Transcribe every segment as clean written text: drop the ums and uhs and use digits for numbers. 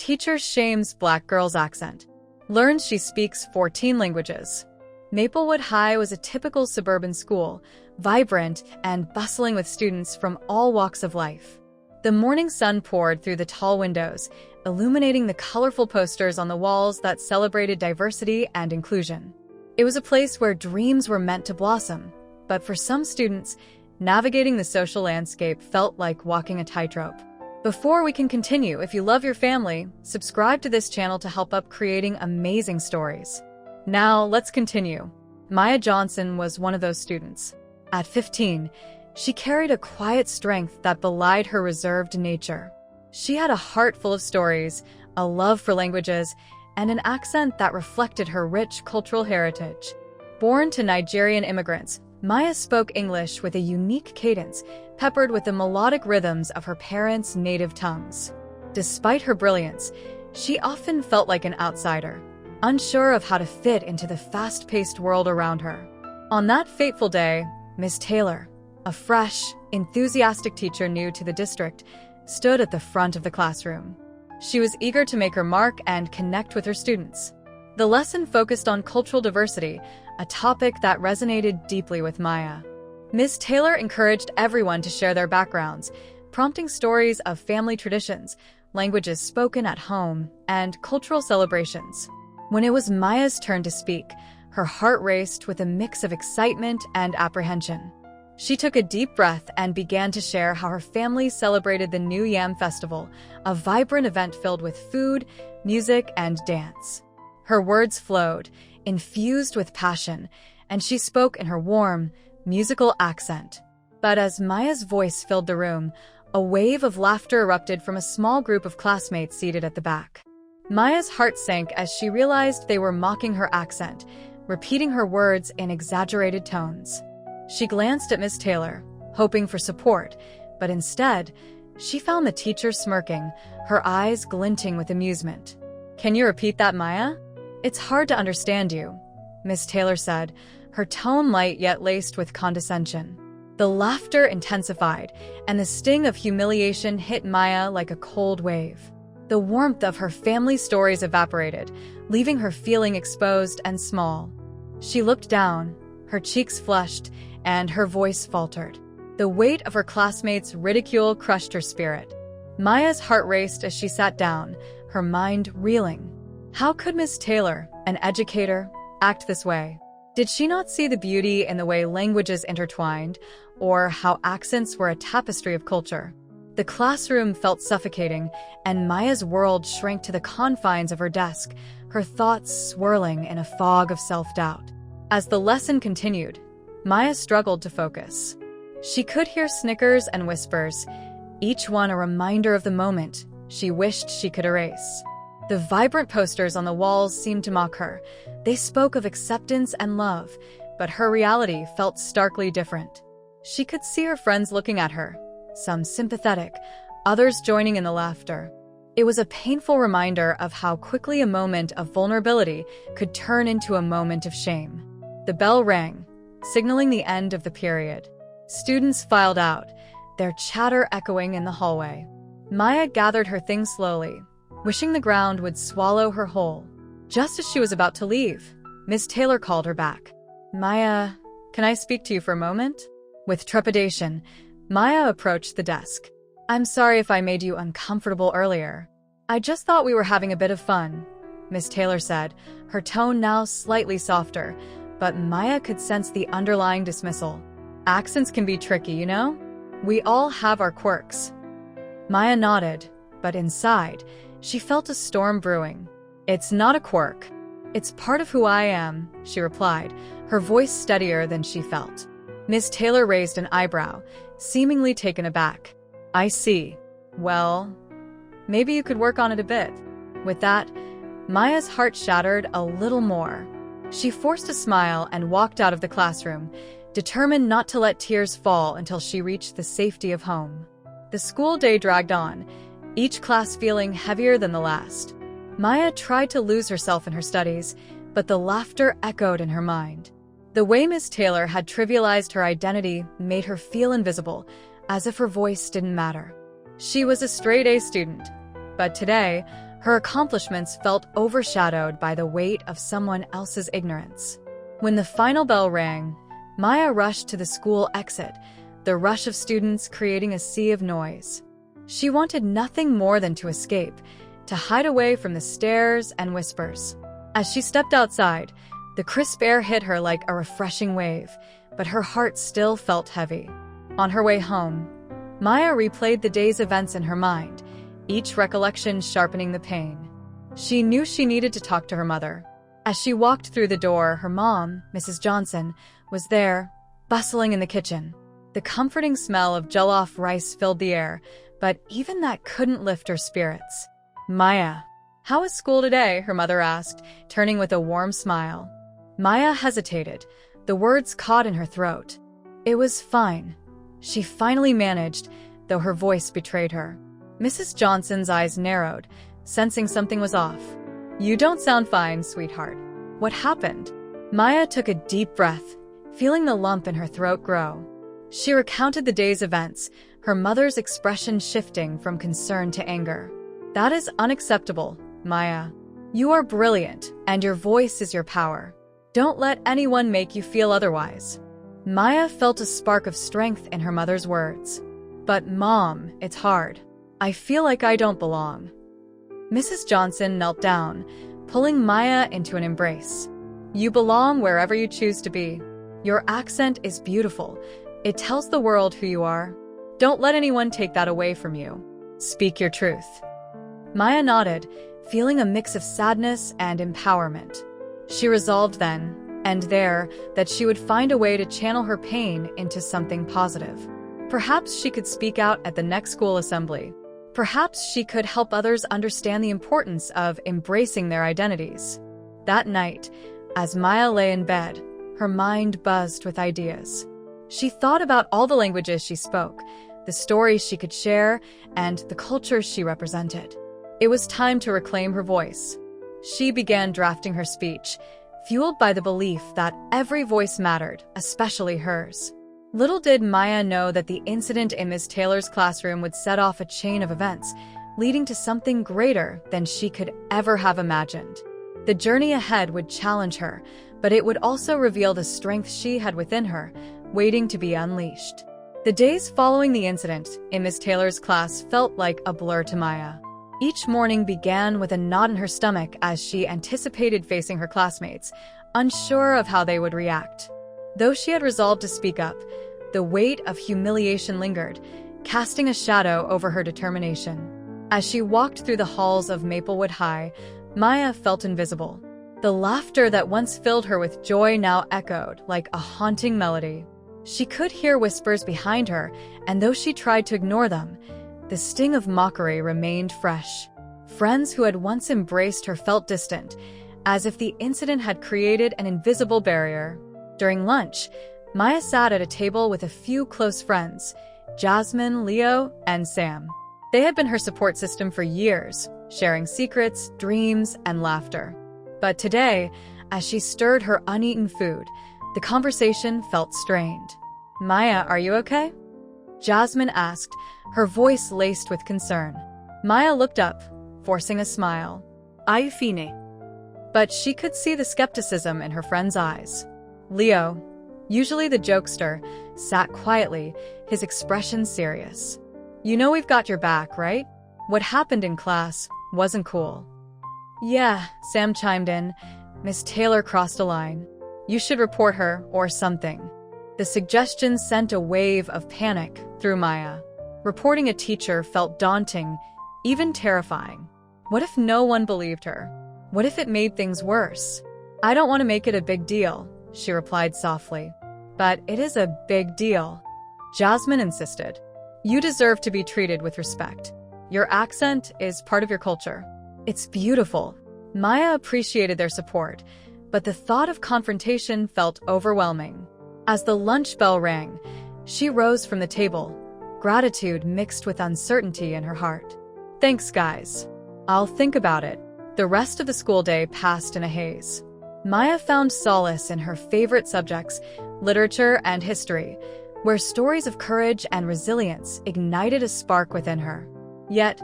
teacher shames black girl's accent. Learns she speaks 14 languages. Maplewood High was a typical suburban school, vibrant and bustling with students from all walks of life. The morning sun poured through the tall windows, illuminating the colorful posters on the walls that celebrated diversity and inclusion. It was a place where dreams were meant to blossom, but for some students, navigating the social landscape felt like walking a tightrope. Before we can continue, if you love your family, subscribe to this channel to help up creating amazing stories. Now, let's continue. Maya Johnson was one of those students. At 15, she carried a quiet strength that belied her reserved nature. She had a heart full of stories, a love for languages, and an accent that reflected her rich cultural heritage. Born to Nigerian immigrants, Maya spoke English with a unique cadence, peppered with the melodic rhythms of her parents' native tongues. Despite her brilliance, she often felt like an outsider, unsure of how to fit into the fast-paced world around her. On that fateful day, Miss Taylor, a fresh, enthusiastic teacher new to the district, stood at the front of the classroom. She was eager to make her mark and connect with her students. The lesson focused on cultural diversity, a topic that resonated deeply with Maya. Miss Taylor encouraged everyone to share their backgrounds, prompting stories of family traditions, languages spoken at home, and cultural celebrations. When it was Maya's turn to speak, her heart raced with a mix of excitement and apprehension. She took a deep breath and began to share how her family celebrated the New Yam Festival, a vibrant event filled with food, music, and dance. Her words flowed, infused with passion, and she spoke in her warm, musical accent. But as Maya's voice filled the room, a wave of laughter erupted from a small group of classmates seated at the back. Maya's heart sank as she realized they were mocking her accent, repeating her words in exaggerated tones. She glanced at Miss Taylor, hoping for support, but instead, she found the teacher smirking, her eyes glinting with amusement. "Can you repeat that, Maya? It's hard to understand you," Miss Taylor said, her tone light yet laced with condescension. The laughter intensified, and the sting of humiliation hit Maya like a cold wave. The warmth of her family's stories evaporated, leaving her feeling exposed and small. She looked down, her cheeks flushed, and her voice faltered. The weight of her classmates' ridicule crushed her spirit. Maya's heart raced as she sat down, her mind reeling. How could Miss Taylor, an educator, act this way? Did she not see the beauty in the way languages intertwined, or how accents were a tapestry of culture? The classroom felt suffocating, and Maya's world shrank to the confines of her desk, her thoughts swirling in a fog of self-doubt. As the lesson continued, Maya struggled to focus. She could hear snickers and whispers, each one a reminder of the moment she wished she could erase. The vibrant posters on the walls seemed to mock her. They spoke of acceptance and love, but her reality felt starkly different. She could see her friends looking at her, some sympathetic, others joining in the laughter. It was a painful reminder of how quickly a moment of vulnerability could turn into a moment of shame. The bell rang, signaling the end of the period. Students filed out, their chatter echoing in the hallway. Maya gathered her things slowly, wishing the ground would swallow her whole. Just as she was about to leave, Miss Taylor called her back. "Maya, can I speak to you for a moment?" With trepidation, Maya approached the desk. "I'm sorry if I made you uncomfortable earlier. I just thought we were having a bit of fun," Miss Taylor said, her tone now slightly softer, but Maya could sense the underlying dismissal. "Accents can be tricky, you know? We all have our quirks." Maya nodded, but inside, she felt a storm brewing. "It's not a quirk. It's part of who I am," she replied, her voice steadier than she felt. Miss Taylor raised an eyebrow, seemingly taken aback. "I see. Well, maybe you could work on it a bit." With that, Maya's heart shattered a little more. She forced a smile and walked out of the classroom, determined not to let tears fall until she reached the safety of home. The school day dragged on, each class feeling heavier than the last. Maya tried to lose herself in her studies, but the laughter echoed in her mind. The way Miss Taylor had trivialized her identity made her feel invisible, as if her voice didn't matter. She was a straight-A student, but today, Her accomplishments felt overshadowed by the weight of someone else's ignorance. When the final bell rang, Maya rushed to the school exit, the rush of students creating a sea of noise. She wanted nothing more than to escape, to hide away from the stares and whispers. As she stepped outside, the crisp air hit her like a refreshing wave, but her heart still felt heavy. On her way home, Maya replayed the day's events in her mind, each recollection sharpening the pain. She knew she needed to talk to her mother. As she walked through the door, her mom, Mrs. Johnson, was there, bustling in the kitchen. The comforting smell of jollof rice filled the air, but even that couldn't lift her spirits. "Maya, how was school today?" her mother asked, turning with a warm smile. Maya hesitated, the words caught in her throat. "It was fine," she finally managed, though her voice betrayed her. Mrs. Johnson's eyes narrowed, sensing something was off. "You don't sound fine, sweetheart. What happened?" Maya took a deep breath, feeling the lump in her throat grow. She recounted the day's events, her mother's expression shifting from concern to anger. "That is unacceptable, Maya. You are brilliant, and your voice is your power. Don't let anyone make you feel otherwise." Maya felt a spark of strength in her mother's words. "But Mom, it's hard. I feel like I don't belong." Mrs. Johnson knelt down, pulling Maya into an embrace. "You belong wherever you choose to be. Your accent is beautiful. It tells the world who you are. Don't let anyone take that away from you. Speak your truth." Maya nodded, feeling a mix of sadness and empowerment. She resolved then and there that she would find a way to channel her pain into something positive. Perhaps she could speak out at the next school assembly. Perhaps she could help others understand the importance of embracing their identities. That night, as Maya lay in bed, her mind buzzed with ideas. She thought about all the languages she spoke, the stories she could share, and the cultures she represented. It was time to reclaim her voice. She began drafting her speech, fueled by the belief that every voice mattered, especially hers. Little did Maya know that the incident in Miss Taylor's classroom would set off a chain of events, leading to something greater than she could ever have imagined. The journey ahead would challenge her, but it would also reveal the strength she had within her, waiting to be unleashed. The days following the incident in Miss Taylor's class felt like a blur to Maya. Each morning began with a knot in her stomach as she anticipated facing her classmates, unsure of how they would react. Though she had resolved to speak up, the weight of humiliation lingered, casting a shadow over her determination. As she walked through the halls of Maplewood High, Maya felt invisible. The laughter that once filled her with joy now echoed like a haunting melody. She could hear whispers behind her, and though she tried to ignore them, the sting of mockery remained fresh. Friends who had once embraced her felt distant, as if the incident had created an invisible barrier. During lunch, Maya sat at a table with a few close friends, Jasmine, Leo, and Sam. They had been her support system for years, sharing secrets, dreams, and laughter. But today, as she stirred her uneaten food, the conversation felt strained. "Maya, are you okay?" Jasmine asked, her voice laced with concern. Maya looked up, forcing a smile. "Are fine?" But she could see the skepticism in her friend's eyes. Leo, usually the jokester, sat quietly, his expression serious. "You know we've got your back, right? What happened in class wasn't cool." "Yeah," Sam chimed in. "Miss Taylor crossed a line. You should report her or something." The suggestion sent a wave of panic through Maya. Reporting a teacher felt daunting, even terrifying. What if no one believed her? What if it made things worse? "I don't want to make it a big deal," she replied softly. "But it is a big deal," Jasmine insisted. "You deserve to be treated with respect. Your accent is part of your culture. It's beautiful." Maya appreciated their support, but the thought of confrontation felt overwhelming. As the lunch bell rang, she rose from the table, gratitude mixed with uncertainty in her heart. "Thanks, guys. I'll think about it." The rest of the school day passed in a haze. Maya found solace in her favorite subjects, literature and history, where stories of courage and resilience ignited a spark within her. Yet,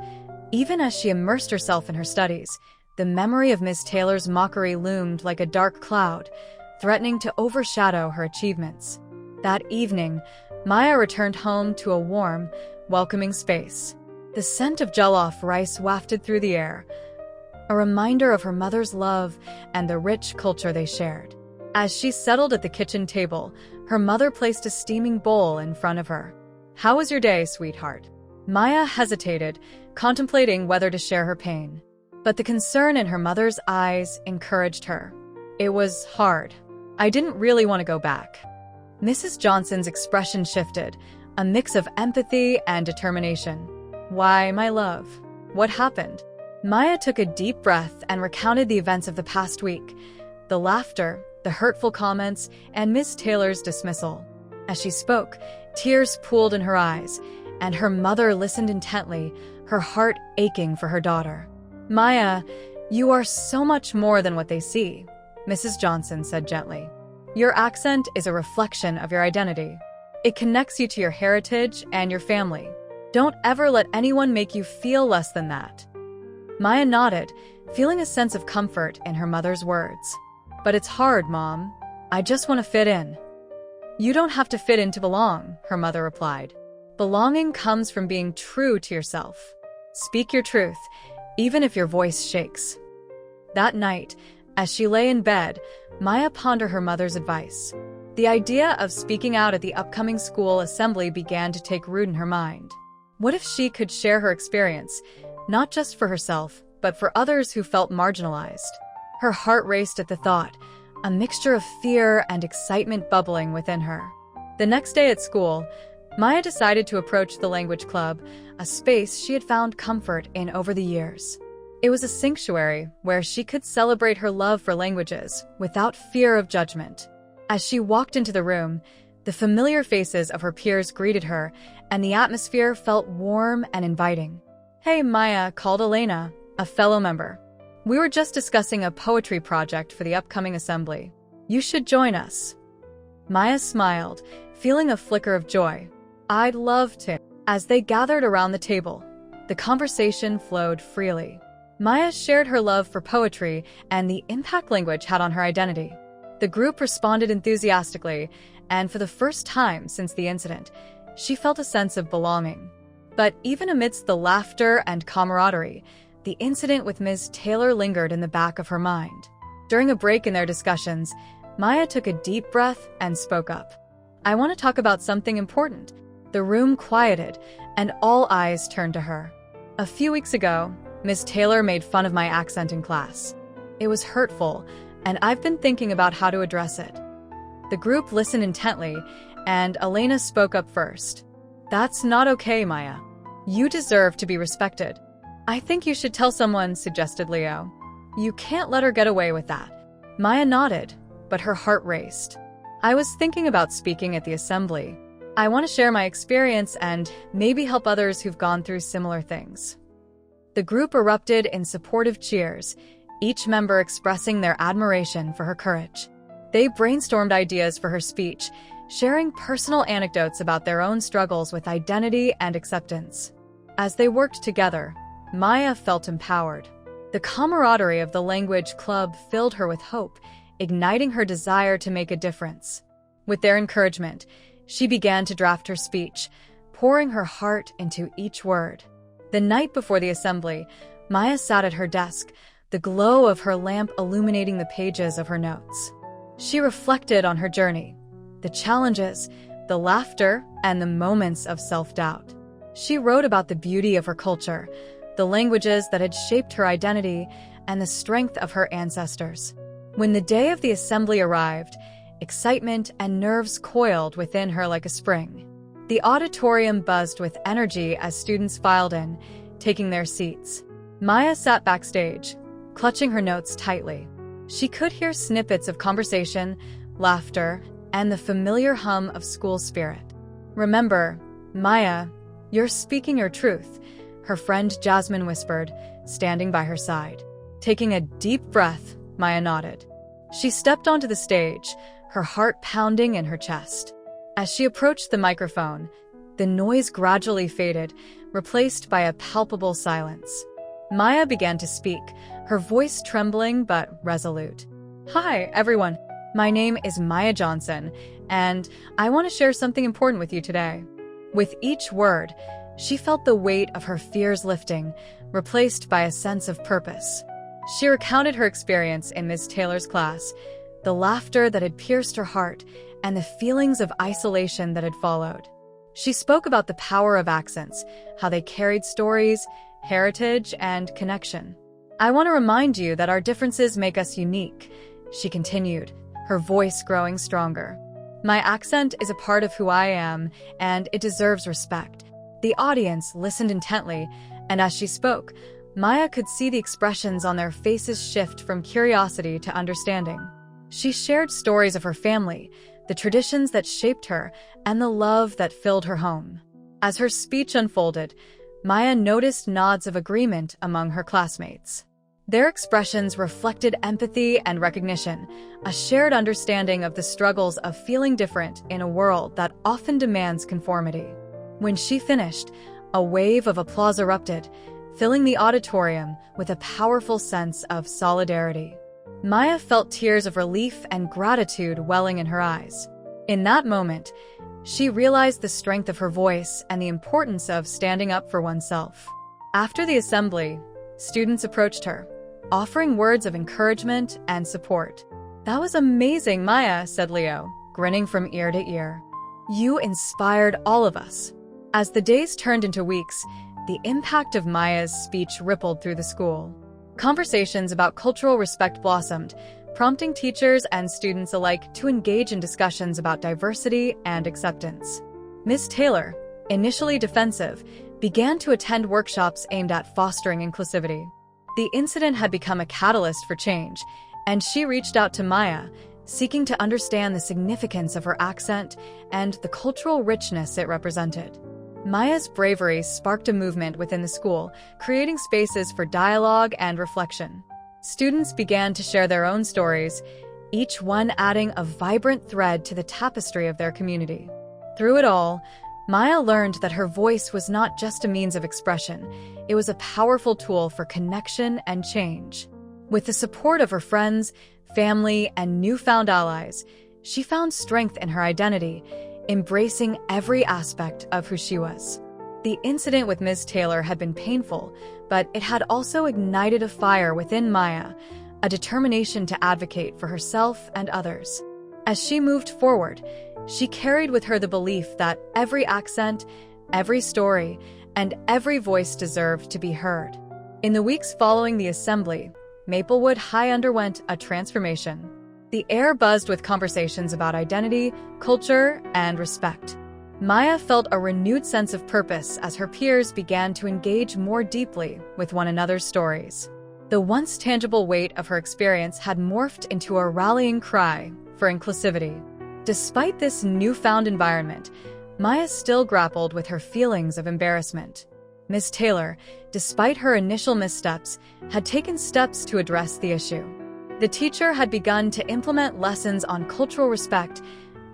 Even as she immersed herself in her studies, the memory of Miss Taylor's mockery loomed like a dark cloud, threatening to overshadow her achievements. That evening, Maya returned home to a warm, welcoming space. The scent of jollof rice wafted through the air, a reminder of her mother's love and the rich culture they shared. As she settled at the kitchen table, her mother placed a steaming bowl in front of her. "How was your day, sweetheart?" Maya hesitated, contemplating whether to share her pain. But the concern in her mother's eyes encouraged her. "It was hard. I didn't really want to go back." Mrs. Johnson's expression shifted, a mix of empathy and determination. "Why, my love? What happened?" Maya took a deep breath and recounted the events of the past week, the laughter, the hurtful comments, and Miss Taylor's dismissal. As she spoke, tears pooled in her eyes, and her mother listened intently, her heart aching for her daughter. "Maya, you are so much more than what they see," Mrs. Johnson said gently. "Your accent is a reflection of your identity. It connects you to your heritage and your family. Don't ever let anyone make you feel less than that." Maya nodded, feeling a sense of comfort in her mother's words. "But it's hard, Mom. I just want to fit in." "You don't have to fit in to belong," her mother replied. "Belonging comes from being true to yourself. Speak your truth, even if your voice shakes." That night, as she lay in bed, Maya pondered her mother's advice. The idea of speaking out at the upcoming school assembly began to take root in her mind. What if she could share her experience, not just for herself, but for others who felt marginalized? Her heart raced at the thought, a mixture of fear and excitement bubbling within her. The next day at school, Maya decided to approach the language club, a space she had found comfort in over the years. It was a sanctuary where she could celebrate her love for languages without fear of judgment. As she walked into the room, the familiar faces of her peers greeted her, and the atmosphere felt warm and inviting. "Hey, Maya," called Elena, a fellow member. "We were just discussing a poetry project for the upcoming assembly. You should join us." Maya smiled, feeling a flicker of joy. "I'd love to." As they gathered around the table, the conversation flowed freely. Maya shared her love for poetry and the impact language had on her identity. The group responded enthusiastically, and for the first time since the incident, she felt a sense of belonging. But even amidst the laughter and camaraderie, the incident with Ms. Taylor lingered in the back of her mind. During a break in their discussions, Maya took a deep breath and spoke up. "I want to talk about something important." The room quieted, and all eyes turned to her. "A few weeks ago, Ms. Taylor made fun of my accent in class. It was hurtful, and I've been thinking about how to address it." The group listened intently, and Elena spoke up first. "That's not okay, Maya. You deserve to be respected." "I think you should tell someone," suggested Leo. "You can't let her get away with that." Maya nodded, but her heart raced. "I was thinking about speaking at the assembly. I want to share my experience and maybe help others who've gone through similar things." The group erupted in supportive cheers, each member expressing their admiration for her courage. They brainstormed ideas for her speech, sharing personal anecdotes about their own struggles with identity and acceptance. As they worked together, Maya felt empowered. The camaraderie of the language club filled her with hope, igniting her desire to make a difference. With their encouragement, she began to draft her speech, pouring her heart into each word. The night before the assembly, Maya sat at her desk, the glow of her lamp illuminating the pages of her notes. She reflected on her journey, the challenges, the laughter, and the moments of self-doubt. She wrote about the beauty of her culture, the languages that had shaped her identity, and the strength of her ancestors. When the day of the assembly arrived, excitement and nerves coiled within her like a spring. The auditorium buzzed with energy as students filed in, taking their seats. Maya sat backstage, clutching her notes tightly. She could hear snippets of conversation, laughter, and the familiar hum of school spirit. "Remember, Maya, you're speaking your truth," her friend Jasmine whispered, standing by her side. Taking a deep breath, Maya nodded. She stepped onto the stage, her heart pounding in her chest. As she approached the microphone, the noise gradually faded, replaced by a palpable silence. Maya began to speak, her voice trembling but resolute. "Hi, everyone. My name is Maya Johnson, and I want to share something important with you today." With each word, she felt the weight of her fears lifting, replaced by a sense of purpose. She recounted her experience in Ms. Taylor's class, the laughter that had pierced her heart, and the feelings of isolation that had followed. She spoke about the power of accents, how they carried stories, heritage, and connection. "I want to remind you that our differences make us unique," she continued, her voice growing stronger. "My accent is a part of who I am, and it deserves respect." The audience listened intently, and as she spoke, Maya could see the expressions on their faces shift from curiosity to understanding. She shared stories of her family, the traditions that shaped her, and the love that filled her home. As her speech unfolded, Maya noticed nods of agreement among her classmates. Their expressions reflected empathy and recognition, a shared understanding of the struggles of feeling different in a world that often demands conformity. When she finished, a wave of applause erupted, filling the auditorium with a powerful sense of solidarity. Maya felt tears of relief and gratitude welling in her eyes. In that moment, she realized the strength of her voice and the importance of standing up for oneself. After the assembly, students approached her, offering words of encouragement and support. "That was amazing, Maya," said Leo, grinning from ear to ear. "You inspired all of us." As the days turned into weeks, the impact of Maya's speech rippled through the school. Conversations about cultural respect blossomed, prompting teachers and students alike to engage in discussions about diversity and acceptance. Ms. Taylor, initially defensive, began to attend workshops aimed at fostering inclusivity. The incident had become a catalyst for change, and she reached out to Maya, seeking to understand the significance of her accent and the cultural richness it represented. Maya's bravery sparked a movement within the school, creating spaces for dialogue and reflection. Students began to share their own stories, each one adding a vibrant thread to the tapestry of their community. Through it all, Maya learned that her voice was not just a means of expression, it was a powerful tool for connection and change. With the support of her friends, family, and newfound allies, she found strength in her identity, embracing every aspect of who she was. The incident with Ms. Taylor had been painful, but it had also ignited a fire within Maya, a determination to advocate for herself and others. As she moved forward, she carried with her the belief that every accent, every story, and every voice deserved to be heard. In the weeks following the assembly, Maplewood High underwent a transformation. The air buzzed with conversations about identity, culture, and respect. Maya felt a renewed sense of purpose as her peers began to engage more deeply with one another's stories. The once tangible weight of her experience had morphed into a rallying cry for inclusivity. Despite this newfound environment, Maya still grappled with her feelings of embarrassment. Ms. Taylor, despite her initial missteps, had taken steps to address the issue. The teacher had begun to implement lessons on cultural respect,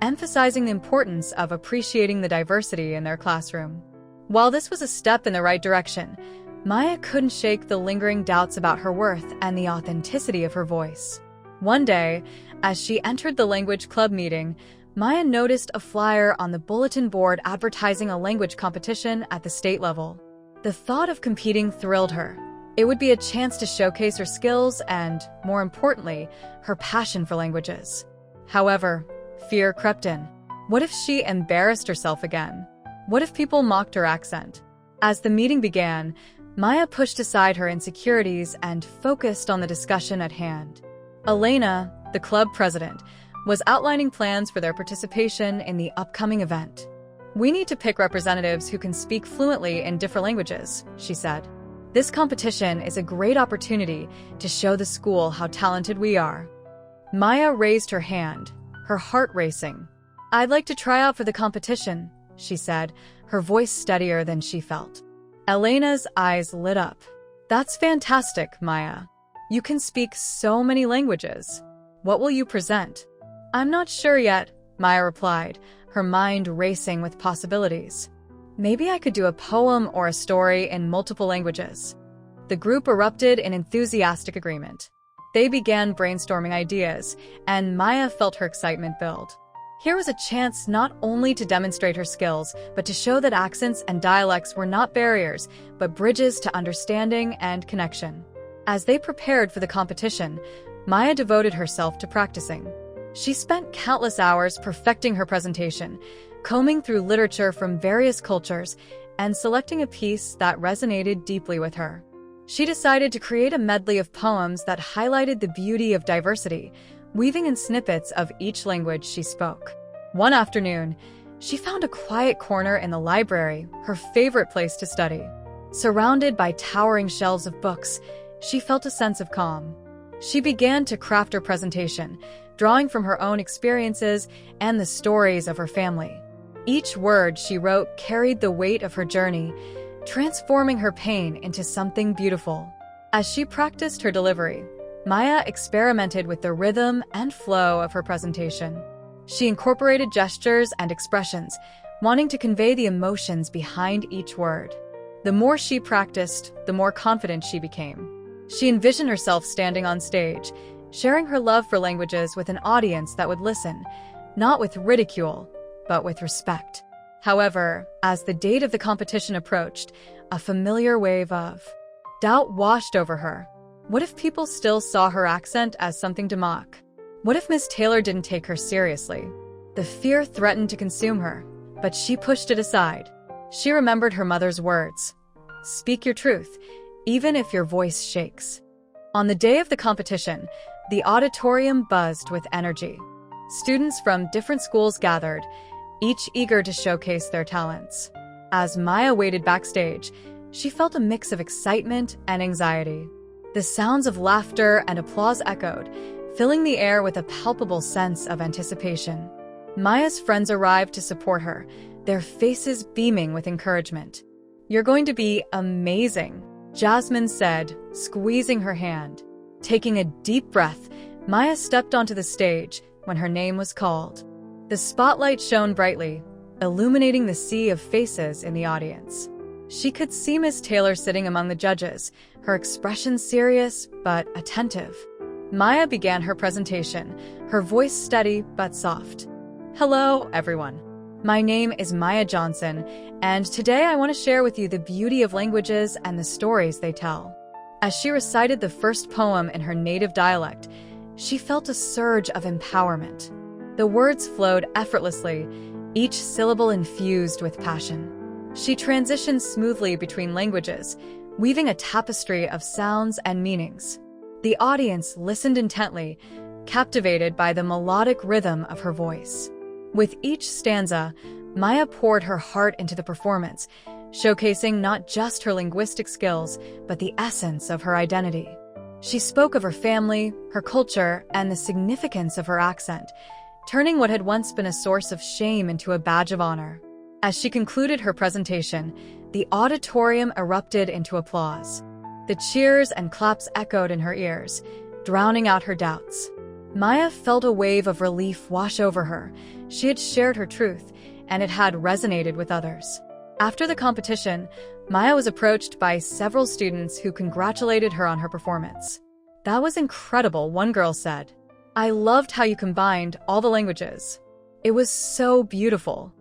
emphasizing the importance of appreciating the diversity in their classroom. While this was a step in the right direction, Maya couldn't shake the lingering doubts about her worth and the authenticity of her voice. One day, as she entered the language club meeting, Maya noticed a flyer on the bulletin board advertising a language competition at the state level. The thought of competing thrilled her. It would be a chance to showcase her skills and, more importantly, her passion for languages. However, fear crept in. What if she embarrassed herself again? What if people mocked her accent? As the meeting began, Maya pushed aside her insecurities and focused on the discussion at hand. Elena, the club president, was outlining plans for their participation in the upcoming event. "We need to pick representatives who can speak fluently in different languages," she said. "This competition is a great opportunity to show the school how talented we are." Maya raised her hand, her heart racing. "I'd like to try out for the competition," she said, her voice steadier than she felt. Elena's eyes lit up. "That's fantastic, Maya. You can speak so many languages. What will you present?" "I'm not sure yet," Maya replied, her mind racing with possibilities. Maybe I could do a poem or a story in multiple languages. The group erupted in enthusiastic agreement. They began brainstorming ideas, and Maya felt her excitement build. Here was a chance not only to demonstrate her skills, but to show that accents and dialects were not barriers, but bridges to understanding and connection. As they prepared for the competition, Maya devoted herself to practicing. She spent countless hours perfecting her presentation, combing through literature from various cultures, and selecting a piece that resonated deeply with her. She decided to create a medley of poems that highlighted the beauty of diversity, weaving in snippets of each language she spoke. One afternoon, she found a quiet corner in the library, her favorite place to study. Surrounded by towering shelves of books, she felt a sense of calm. She began to craft her presentation, drawing from her own experiences and the stories of her family. Each word she wrote carried the weight of her journey, transforming her pain into something beautiful. As she practiced her delivery, Maya experimented with the rhythm and flow of her presentation. She incorporated gestures and expressions, wanting to convey the emotions behind each word. The more she practiced, the more confident she became. She envisioned herself standing on stage, sharing her love for languages with an audience that would listen, not with ridicule, but with respect. However, as the date of the competition approached, a familiar wave of doubt washed over her. What if people still saw her accent as something to mock? What if Miss Taylor didn't take her seriously? The fear threatened to consume her, but she pushed it aside. She remembered her mother's words, "Speak your truth, even if your voice shakes." On the day of the competition, the auditorium buzzed with energy. Students from different schools gathered, each eager to showcase their talents. As Maya waited backstage, she felt a mix of excitement and anxiety. The sounds of laughter and applause echoed, filling the air with a palpable sense of anticipation. Maya's friends arrived to support her, their faces beaming with encouragement. "You're going to be amazing," Jasmine said, squeezing her hand. Taking a deep breath, Maya stepped onto the stage when her name was called. The spotlight shone brightly, illuminating the sea of faces in the audience. She could see Miss Taylor sitting among the judges, her expression serious but attentive. Maya began her presentation, her voice steady but soft. "Hello, everyone. My name is Maya Johnson, and today I want to share with you the beauty of languages and the stories they tell." As she recited the first poem in her native dialect, she felt a surge of empowerment. The words flowed effortlessly, each syllable infused with passion. She transitioned smoothly between languages, weaving a tapestry of sounds and meanings. The audience listened intently, captivated by the melodic rhythm of her voice. With each stanza, Maya poured her heart into the performance, showcasing not just her linguistic skills, but the essence of her identity. She spoke of her family, her culture, and the significance of her accent, turning what had once been a source of shame into a badge of honor. As she concluded her presentation, the auditorium erupted into applause. The cheers and claps echoed in her ears, drowning out her doubts. Maya felt a wave of relief wash over her. She had shared her truth, and it had resonated with others. After the competition, Maya was approached by several students who congratulated her on her performance. "That was incredible," one girl said. "I loved how you combined all the languages. It was so beautiful."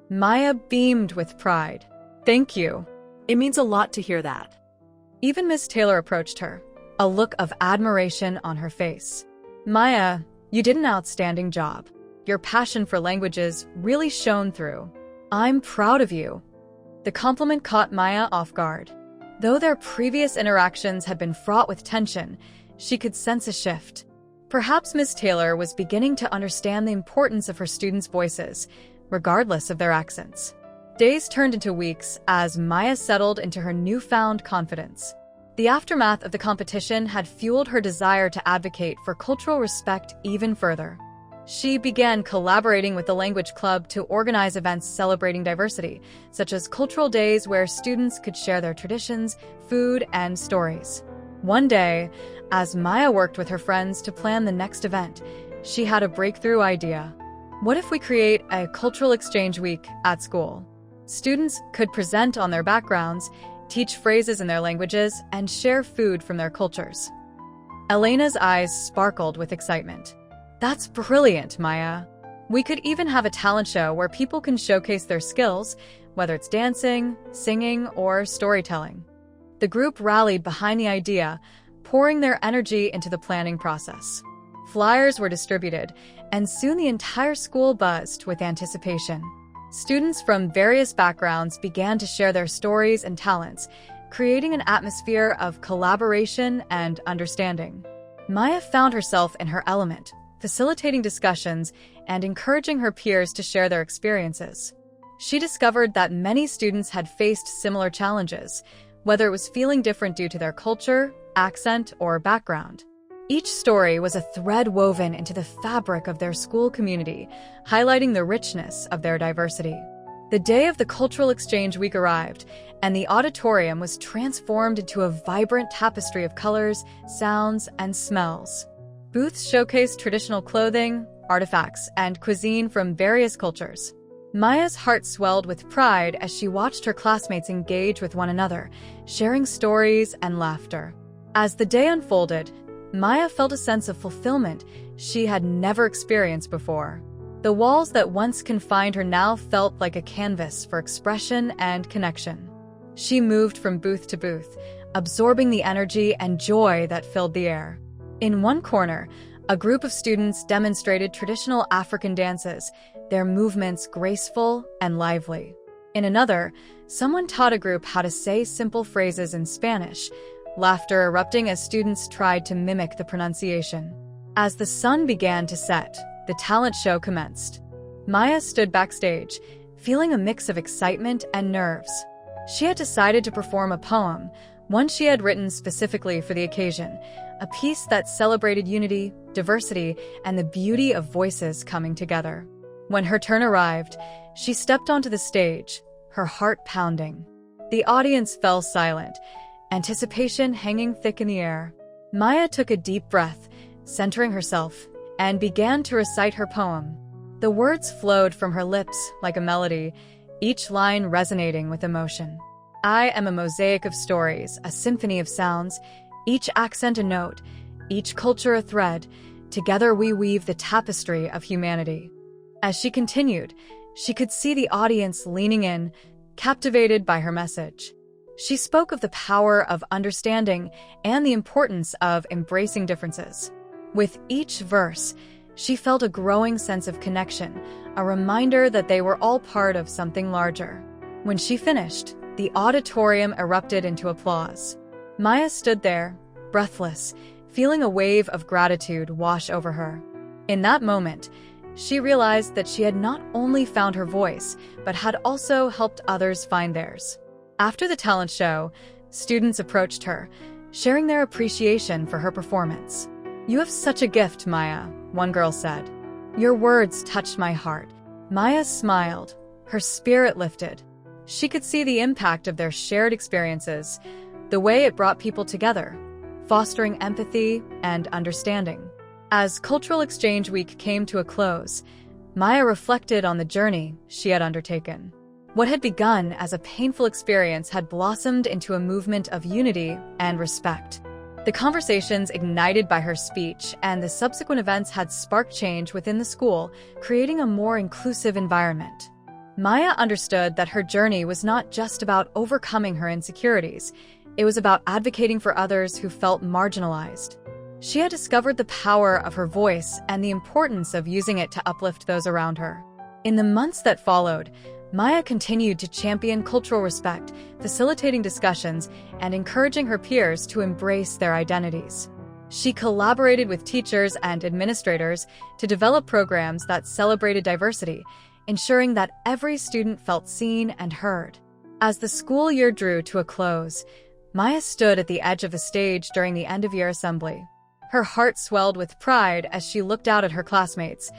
Maya beamed with pride. "Thank you. It means a lot to hear that." Even Miss Taylor approached her, a look of admiration on her face. "Maya, you did an outstanding job. Your passion for languages really shone through. I'm proud of you." The compliment caught Maya off guard. Though their previous interactions had been fraught with tension, she could sense a shift. Perhaps Miss Taylor was beginning to understand the importance of her students' voices, regardless of their accents. Days turned into weeks as Maya settled into her newfound confidence. The aftermath of the competition had fueled her desire to advocate for cultural respect even further. She began collaborating with the Language Club to organize events celebrating diversity, such as cultural days where students could share their traditions, food, and stories. One day, as Maya worked with her friends to plan the next event, she had a breakthrough idea. What if we create a cultural exchange week at school? Students could present on their backgrounds, teach phrases in their languages, and share food from their cultures. Elena's eyes sparkled with excitement. That's brilliant, Maya. We could even have a talent show where people can showcase their skills, whether it's dancing, singing, or storytelling. The group rallied behind the idea, pouring their energy into the planning process. Flyers were distributed, and soon the entire school buzzed with anticipation. Students from various backgrounds began to share their stories and talents, creating an atmosphere of collaboration and understanding. Maya found herself in her element, facilitating discussions and encouraging her peers to share their experiences. She discovered that many students had faced similar challenges, whether it was feeling different due to their culture, accent, or background. Each story was a thread woven into the fabric of their school community, highlighting the richness of their diversity. The day of the Cultural Exchange Week arrived, and the auditorium was transformed into a vibrant tapestry of colors, sounds, and smells. Booths showcased traditional clothing, artifacts, and cuisine from various cultures. Maya's heart swelled with pride as she watched her classmates engage with one another, sharing stories and laughter. As the day unfolded, Maya felt a sense of fulfillment she had never experienced before. The walls that once confined her now felt like a canvas for expression and connection. She moved from booth to booth, absorbing the energy and joy that filled the air. In one corner, a group of students demonstrated traditional African dances, their movements graceful and lively. In another, someone taught a group how to say simple phrases in Spanish, laughter erupting as students tried to mimic the pronunciation. As the sun began to set, the talent show commenced. Maya stood backstage, feeling a mix of excitement and nerves. She had decided to perform a poem, one she had written specifically for the occasion, a piece that celebrated unity, diversity, and the beauty of voices coming together. When her turn arrived, she stepped onto the stage, her heart pounding. The audience fell silent, anticipation hanging thick in the air. Maya took a deep breath, centering herself, and began to recite her poem. The words flowed from her lips like a melody, each line resonating with emotion. I am a mosaic of stories, a symphony of sounds, each accent a note, each culture a thread. Together we weave the tapestry of humanity. As she continued, she could see the audience leaning in, captivated by her message. She spoke of the power of understanding and the importance of embracing differences. With each verse, she felt a growing sense of connection, a reminder that they were all part of something larger. When she finished, the auditorium erupted into applause. Maya stood there, breathless, feeling a wave of gratitude wash over her. In that moment, she realized that she had not only found her voice, but had also helped others find theirs. After the talent show, students approached her, sharing their appreciation for her performance. "You have such a gift, Maya," one girl said. "Your words touched my heart." Maya smiled, her spirit lifted. She could see the impact of their shared experiences, the way it brought people together, fostering empathy and understanding. As Cultural Exchange Week came to a close, Maya reflected on the journey she had undertaken. What had begun as a painful experience had blossomed into a movement of unity and respect. The conversations ignited by her speech and the subsequent events had sparked change within the school, creating a more inclusive environment. Maya understood that her journey was not just about overcoming her insecurities, it was about advocating for others who felt marginalized. She had discovered the power of her voice and the importance of using it to uplift those around her. In the months that followed, Maya continued to champion cultural respect, facilitating discussions and encouraging her peers to embrace their identities. She collaborated with teachers and administrators to develop programs that celebrated diversity, ensuring that every student felt seen and heard. As the school year drew to a close, Maya stood at the edge of the stage during the end-of-year assembly. Her heart swelled with pride as she looked out at her classmates,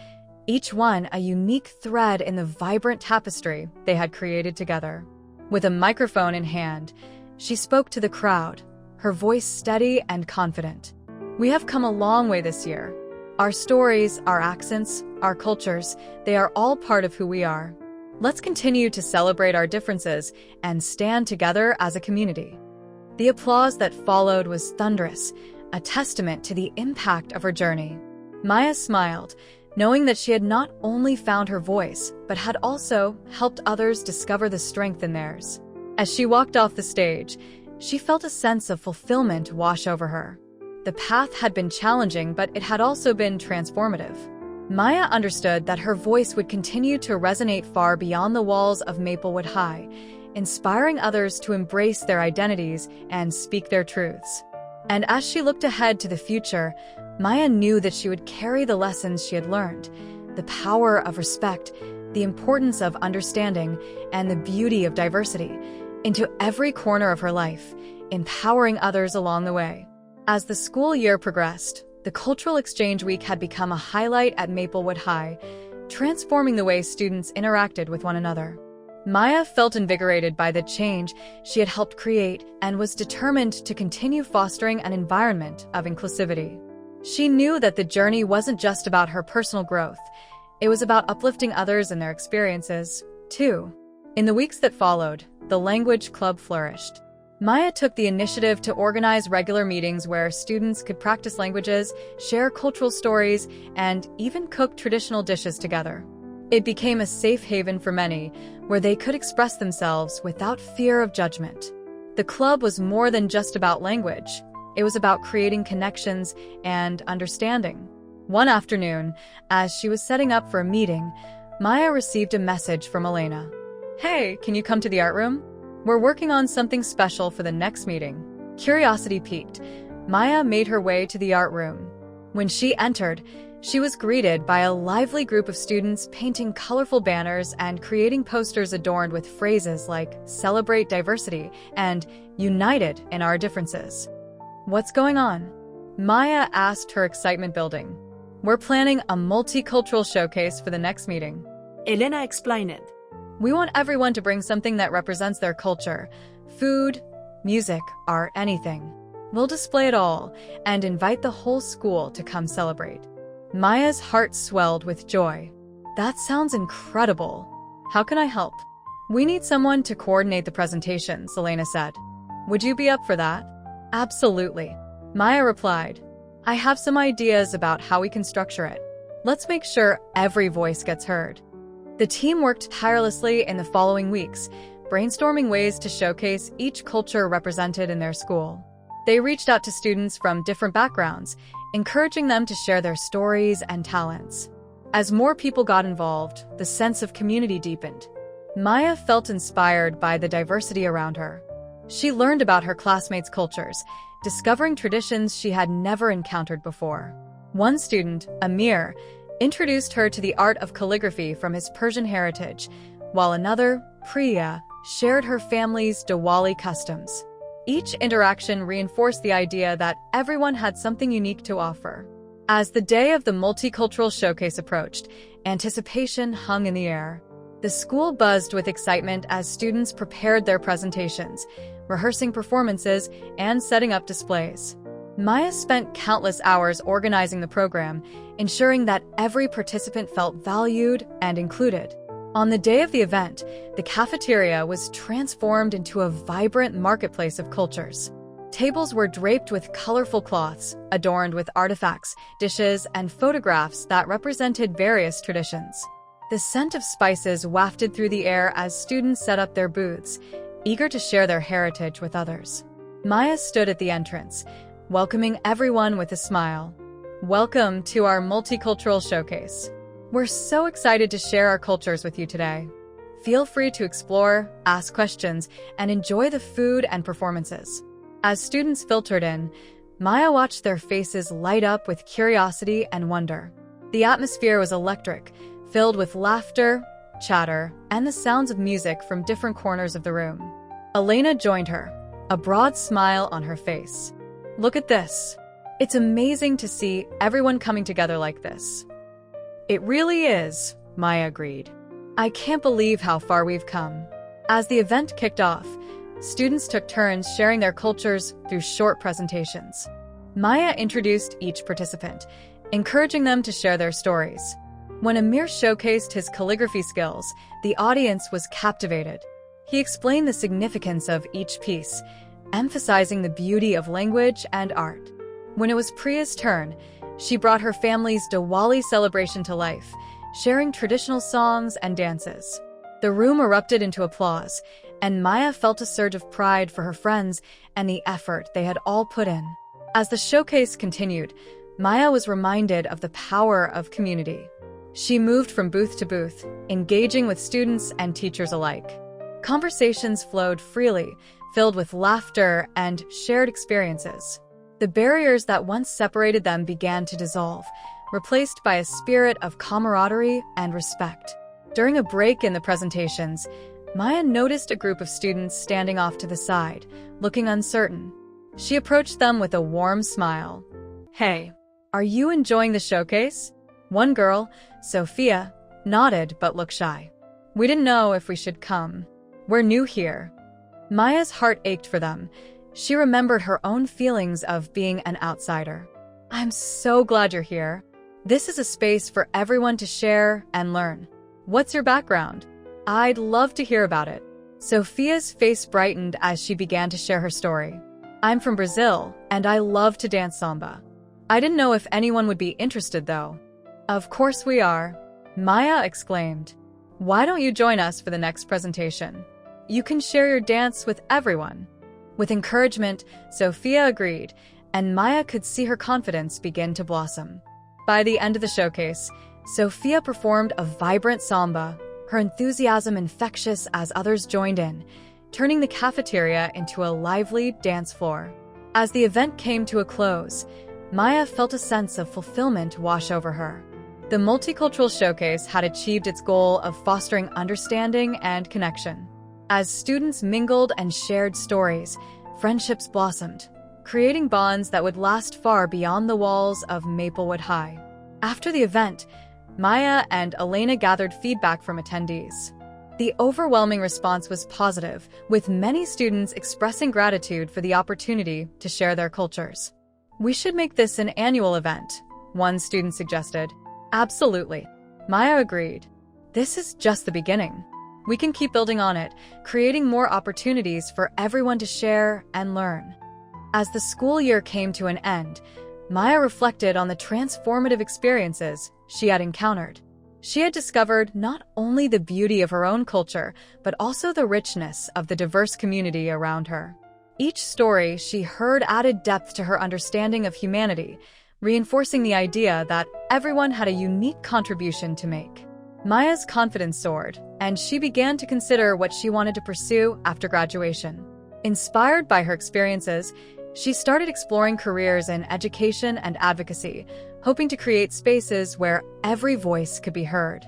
each one a unique thread in the vibrant tapestry they had created together. With a microphone in hand, she spoke to the crowd, her voice steady and confident. "We have come a long way this year. Our stories, our accents, our cultures, they are all part of who we are. Let's continue to celebrate our differences and stand together as a community." The applause that followed was thunderous, a testament to the impact of her journey. Maya smiled, knowing that she had not only found her voice, but had also helped others discover the strength in theirs. As she walked off the stage, she felt a sense of fulfillment wash over her. The path had been challenging, but it had also been transformative. Maya understood that her voice would continue to resonate far beyond the walls of Maplewood High, inspiring others to embrace their identities and speak their truths. And as she looked ahead to the future, Maya knew that she would carry the lessons she had learned, the power of respect, the importance of understanding, and the beauty of diversity, into every corner of her life, empowering others along the way. As the school year progressed, the Cultural Exchange Week had become a highlight at Maplewood High, transforming the way students interacted with one another. Maya felt invigorated by the change she had helped create and was determined to continue fostering an environment of inclusivity. She knew that the journey wasn't just about her personal growth. It was about uplifting others in their experiences, too. In the weeks that followed, the language club flourished. Maya took the initiative to organize regular meetings where students could practice languages, share cultural stories, and even cook traditional dishes together. It became a safe haven for many, where they could express themselves without fear of judgment. The club was more than just about language. It was about creating connections and understanding. One afternoon, as she was setting up for a meeting, Maya received a message from Elena. "Hey, can you come to the art room? We're working on something special for the next meeting." Curiosity piqued. Maya made her way to the art room. When she entered, she was greeted by a lively group of students painting colorful banners and creating posters adorned with phrases like "Celebrate diversity" and "United in our differences." "What's going on?" Maya asked, her excitement building. "We're planning a multicultural showcase for the next meeting," Elena explained. "We want everyone to bring something that represents their culture. Food, music, art, anything. We'll display it all and invite the whole school to come celebrate." Maya's heart swelled with joy. "That sounds incredible. How can I help?" "We need someone to coordinate the presentations," Elena said. "Would you be up for that?" "Absolutely," Maya replied. "I have some ideas about how we can structure it. Let's make sure every voice gets heard." The team worked tirelessly in the following weeks, brainstorming ways to showcase each culture represented in their school. They reached out to students from different backgrounds, encouraging them to share their stories and talents. As more people got involved, the sense of community deepened. Maya felt inspired by the diversity around her. She learned about her classmates' cultures, discovering traditions she had never encountered before. One student, Amir, introduced her to the art of calligraphy from his Persian heritage, while another, Priya, shared her family's Diwali customs. Each interaction reinforced the idea that everyone had something unique to offer. As the day of the multicultural showcase approached, anticipation hung in the air. The school buzzed with excitement as students prepared their presentations, rehearsing performances, and setting up displays. Maya spent countless hours organizing the program, ensuring that every participant felt valued and included. On the day of the event, the cafeteria was transformed into a vibrant marketplace of cultures. Tables were draped with colorful cloths, adorned with artifacts, dishes, and photographs that represented various traditions. The scent of spices wafted through the air as students set up their booths, eager to share their heritage with others. Maya stood at the entrance, welcoming everyone with a smile. "Welcome to our multicultural showcase. We're so excited to share our cultures with you today. Feel free to explore, ask questions, and enjoy the food and performances." As students filtered in, Maya watched their faces light up with curiosity and wonder. The atmosphere was electric, filled with laughter, chatter, and the sounds of music from different corners of the room. Elena joined her, a broad smile on her face. "Look at this. It's amazing to see everyone coming together like this." "It really is," Maya agreed. "I can't believe how far we've come." As the event kicked off, students took turns sharing their cultures through short presentations. Maya introduced each participant, encouraging them to share their stories. When Amir showcased his calligraphy skills, the audience was captivated. He explained the significance of each piece, emphasizing the beauty of language and art. When it was Priya's turn, she brought her family's Diwali celebration to life, sharing traditional songs and dances. The room erupted into applause, and Maya felt a surge of pride for her friends and the effort they had all put in. As the showcase continued, Maya was reminded of the power of community. She moved from booth to booth, engaging with students and teachers alike. Conversations flowed freely, filled with laughter and shared experiences. The barriers that once separated them began to dissolve, replaced by a spirit of camaraderie and respect. During a break in the presentations, Maya noticed a group of students standing off to the side, looking uncertain. She approached them with a warm smile. "Hey, are you enjoying the showcase?" One girl, Sophia, nodded but looked shy. "We didn't know if we should come. We're new here." Maya's heart ached for them. She remembered her own feelings of being an outsider. "I'm so glad you're here. This is a space for everyone to share and learn. What's your background? I'd love to hear about it." Sophia's face brightened as she began to share her story. "I'm from Brazil, and I love to dance samba. I didn't know if anyone would be interested, though." "Of course we are," Maya exclaimed. "Why don't you join us for the next presentation? You can share your dance with everyone." With encouragement, Sophia agreed, and Maya could see her confidence begin to blossom. By the end of the showcase, Sophia performed a vibrant samba, her enthusiasm infectious as others joined in, turning the cafeteria into a lively dance floor. As the event came to a close, Maya felt a sense of fulfillment wash over her. The multicultural showcase had achieved its goal of fostering understanding and connection. As students mingled and shared stories, friendships blossomed, creating bonds that would last far beyond the walls of Maplewood High. After the event, Maya and Elena gathered feedback from attendees. The overwhelming response was positive, with many students expressing gratitude for the opportunity to share their cultures. "We should make this an annual event," one student suggested. "Absolutely," Maya agreed. "This is just the beginning. We can keep building on it, creating more opportunities for everyone to share and learn." As the school year came to an end, Maya reflected on the transformative experiences she had encountered. She had discovered not only the beauty of her own culture, but also the richness of the diverse community around her. Each story she heard added depth to her understanding of humanity, reinforcing the idea that everyone had a unique contribution to make. Maya's confidence soared, and she began to consider what she wanted to pursue after graduation. Inspired by her experiences, she started exploring careers in education and advocacy, hoping to create spaces where every voice could be heard.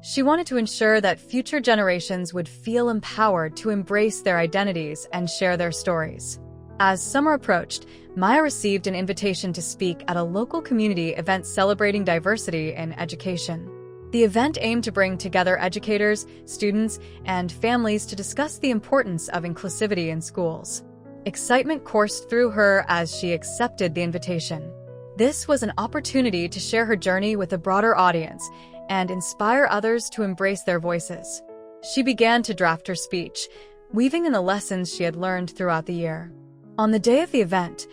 She wanted to ensure that future generations would feel empowered to embrace their identities and share their stories. As summer approached, Maya received an invitation to speak at a local community event celebrating diversity in education. The event aimed to bring together educators, students, and families to discuss the importance of inclusivity in schools. Excitement coursed through her as she accepted the invitation. This was an opportunity to share her journey with a broader audience and inspire others to embrace their voices. She began to draft her speech, weaving in the lessons she had learned throughout the year. On the day of the event,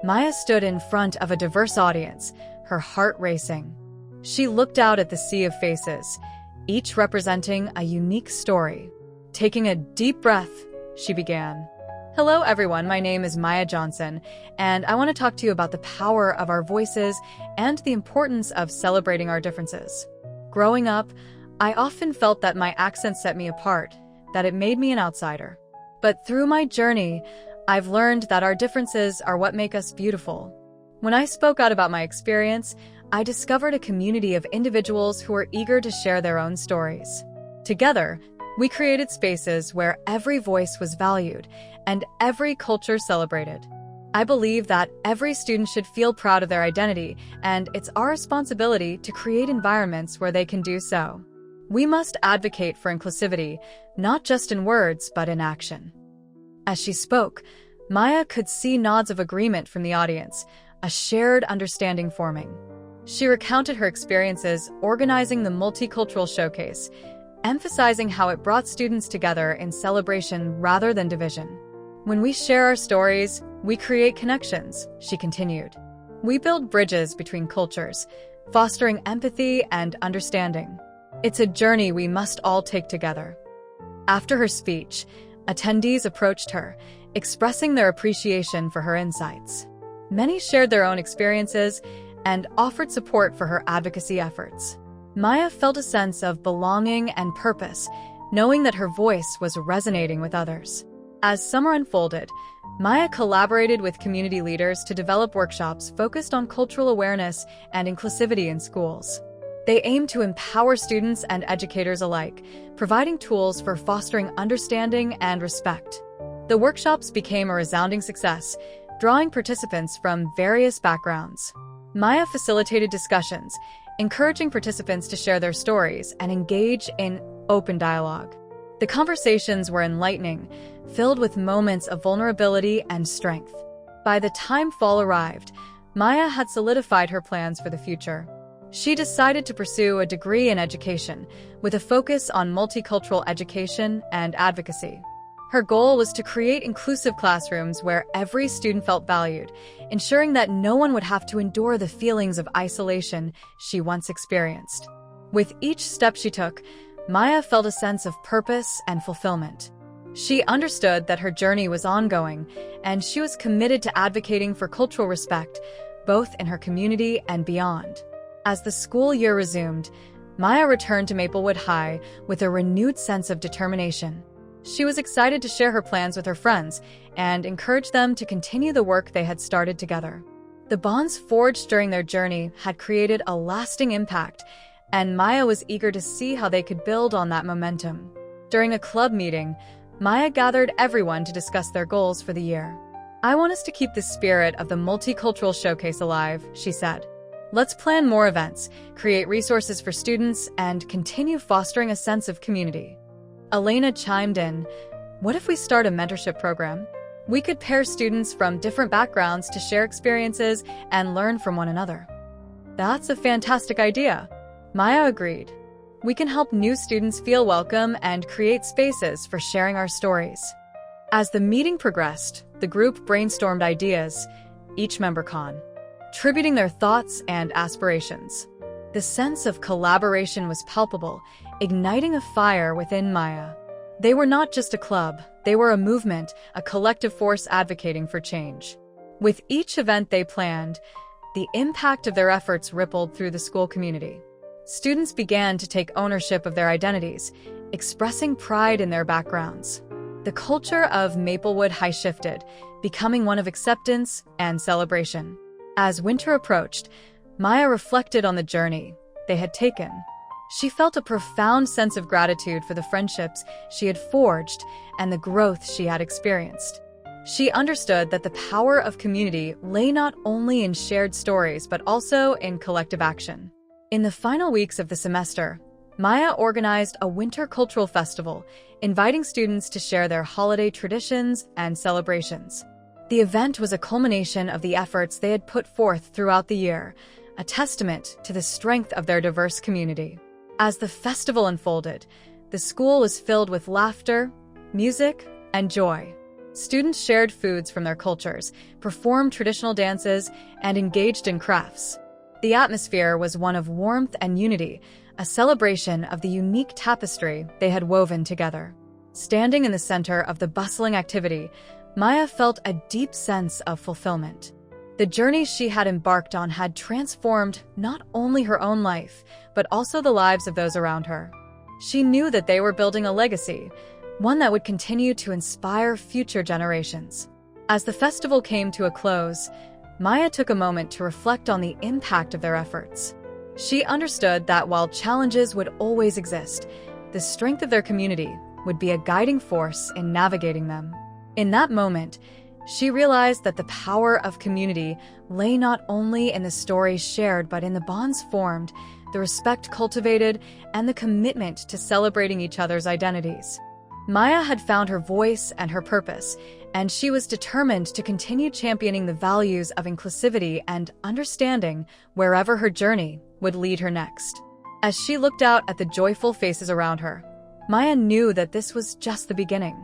Maya stood in front of a diverse audience, her heart racing. She looked out at the sea of faces, each representing a unique story. Taking a deep breath, she began. "Hello everyone, my name is Maya Johnson, and I want to talk to you about the power of our voices and the importance of celebrating our differences. Growing up, I often felt that my accent set me apart, that it made me an outsider. But through my journey, I've learned that our differences are what make us beautiful. When I spoke out about my experience, I discovered a community of individuals who were eager to share their own stories. Together, we created spaces where every voice was valued and every culture celebrated. I believe that every student should feel proud of their identity, and it's our responsibility to create environments where they can do so. We must advocate for inclusivity, not just in words, but in action." As she spoke, Maya could see nods of agreement from the audience, a shared understanding forming. She recounted her experiences organizing the multicultural showcase, emphasizing how it brought students together in celebration rather than division. "When we share our stories, we create connections," she continued. "We build bridges between cultures, fostering empathy and understanding. It's a journey we must all take together." After her speech, attendees approached her, expressing their appreciation for her insights. Many shared their own experiences and offered support for her advocacy efforts. Maya felt a sense of belonging and purpose, knowing that her voice was resonating with others. As summer unfolded, Maya collaborated with community leaders to develop workshops focused on cultural awareness and inclusivity in schools. They aim to empower students and educators alike, providing tools for fostering understanding and respect. The workshops became a resounding success, drawing participants from various backgrounds. Maya facilitated discussions, encouraging participants to share their stories and engage in open dialogue. The conversations were enlightening, filled with moments of vulnerability and strength. By the time fall arrived, Maya had solidified her plans for the future. She decided to pursue a degree in education, with a focus on multicultural education and advocacy. Her goal was to create inclusive classrooms where every student felt valued, ensuring that no one would have to endure the feelings of isolation she once experienced. With each step she took, Maya felt a sense of purpose and fulfillment. She understood that her journey was ongoing, and she was committed to advocating for cultural respect, both in her community and beyond. As the school year resumed, Maya returned to Maplewood High with a renewed sense of determination. She was excited to share her plans with her friends and encourage them to continue the work they had started together. The bonds forged during their journey had created a lasting impact, and Maya was eager to see how they could build on that momentum. During a club meeting, Maya gathered everyone to discuss their goals for the year. "I want us to keep the spirit of the multicultural showcase alive," she said. "Let's plan more events, create resources for students, and continue fostering a sense of community." Elena chimed in, "What if we start a mentorship program? We could pair students from different backgrounds to share experiences and learn from one another." "That's a fantastic idea," Maya agreed. "We can help new students feel welcome and create spaces for sharing our stories." As the meeting progressed, the group brainstormed ideas, each member contributing their thoughts and aspirations. The sense of collaboration was palpable, igniting a fire within Maya. They were not just a club, they were a movement, a collective force advocating for change. With each event they planned, the impact of their efforts rippled through the school community. Students began to take ownership of their identities, expressing pride in their backgrounds. The culture of Maplewood High shifted, becoming one of acceptance and celebration. As winter approached, Maya reflected on the journey they had taken. She felt a profound sense of gratitude for the friendships she had forged and the growth she had experienced. She understood that the power of community lay not only in shared stories but also in collective action. In the final weeks of the semester, Maya organized a winter cultural festival, inviting students to share their holiday traditions and celebrations. The event was a culmination of the efforts they had put forth throughout the year, a testament to the strength of their diverse community. As the festival unfolded, the school was filled with laughter, music, and joy. Students shared foods from their cultures, performed traditional dances, and engaged in crafts. The atmosphere was one of warmth and unity, a celebration of the unique tapestry they had woven together. Standing in the center of the bustling activity, Maya felt a deep sense of fulfillment. The journey she had embarked on had transformed not only her own life, but also the lives of those around her. She knew that they were building a legacy, one that would continue to inspire future generations. As the festival came to a close, Maya took a moment to reflect on the impact of their efforts. She understood that while challenges would always exist, the strength of their community would be a guiding force in navigating them. In that moment, she realized that the power of community lay not only in the stories shared but in the bonds formed, the respect cultivated, and the commitment to celebrating each other's identities. Maya had found her voice and her purpose, and she was determined to continue championing the values of inclusivity and understanding wherever her journey would lead her next. As she looked out at the joyful faces around her, Maya knew that this was just the beginning.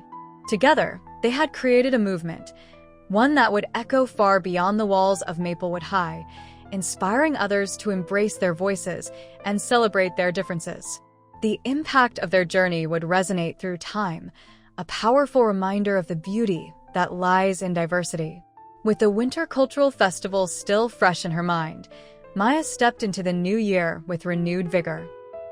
Together, they had created a movement, one that would echo far beyond the walls of Maplewood High, inspiring others to embrace their voices and celebrate their differences. The impact of their journey would resonate through time, a powerful reminder of the beauty that lies in diversity. With the Winter Cultural Festival still fresh in her mind, Maya stepped into the new year with renewed vigor.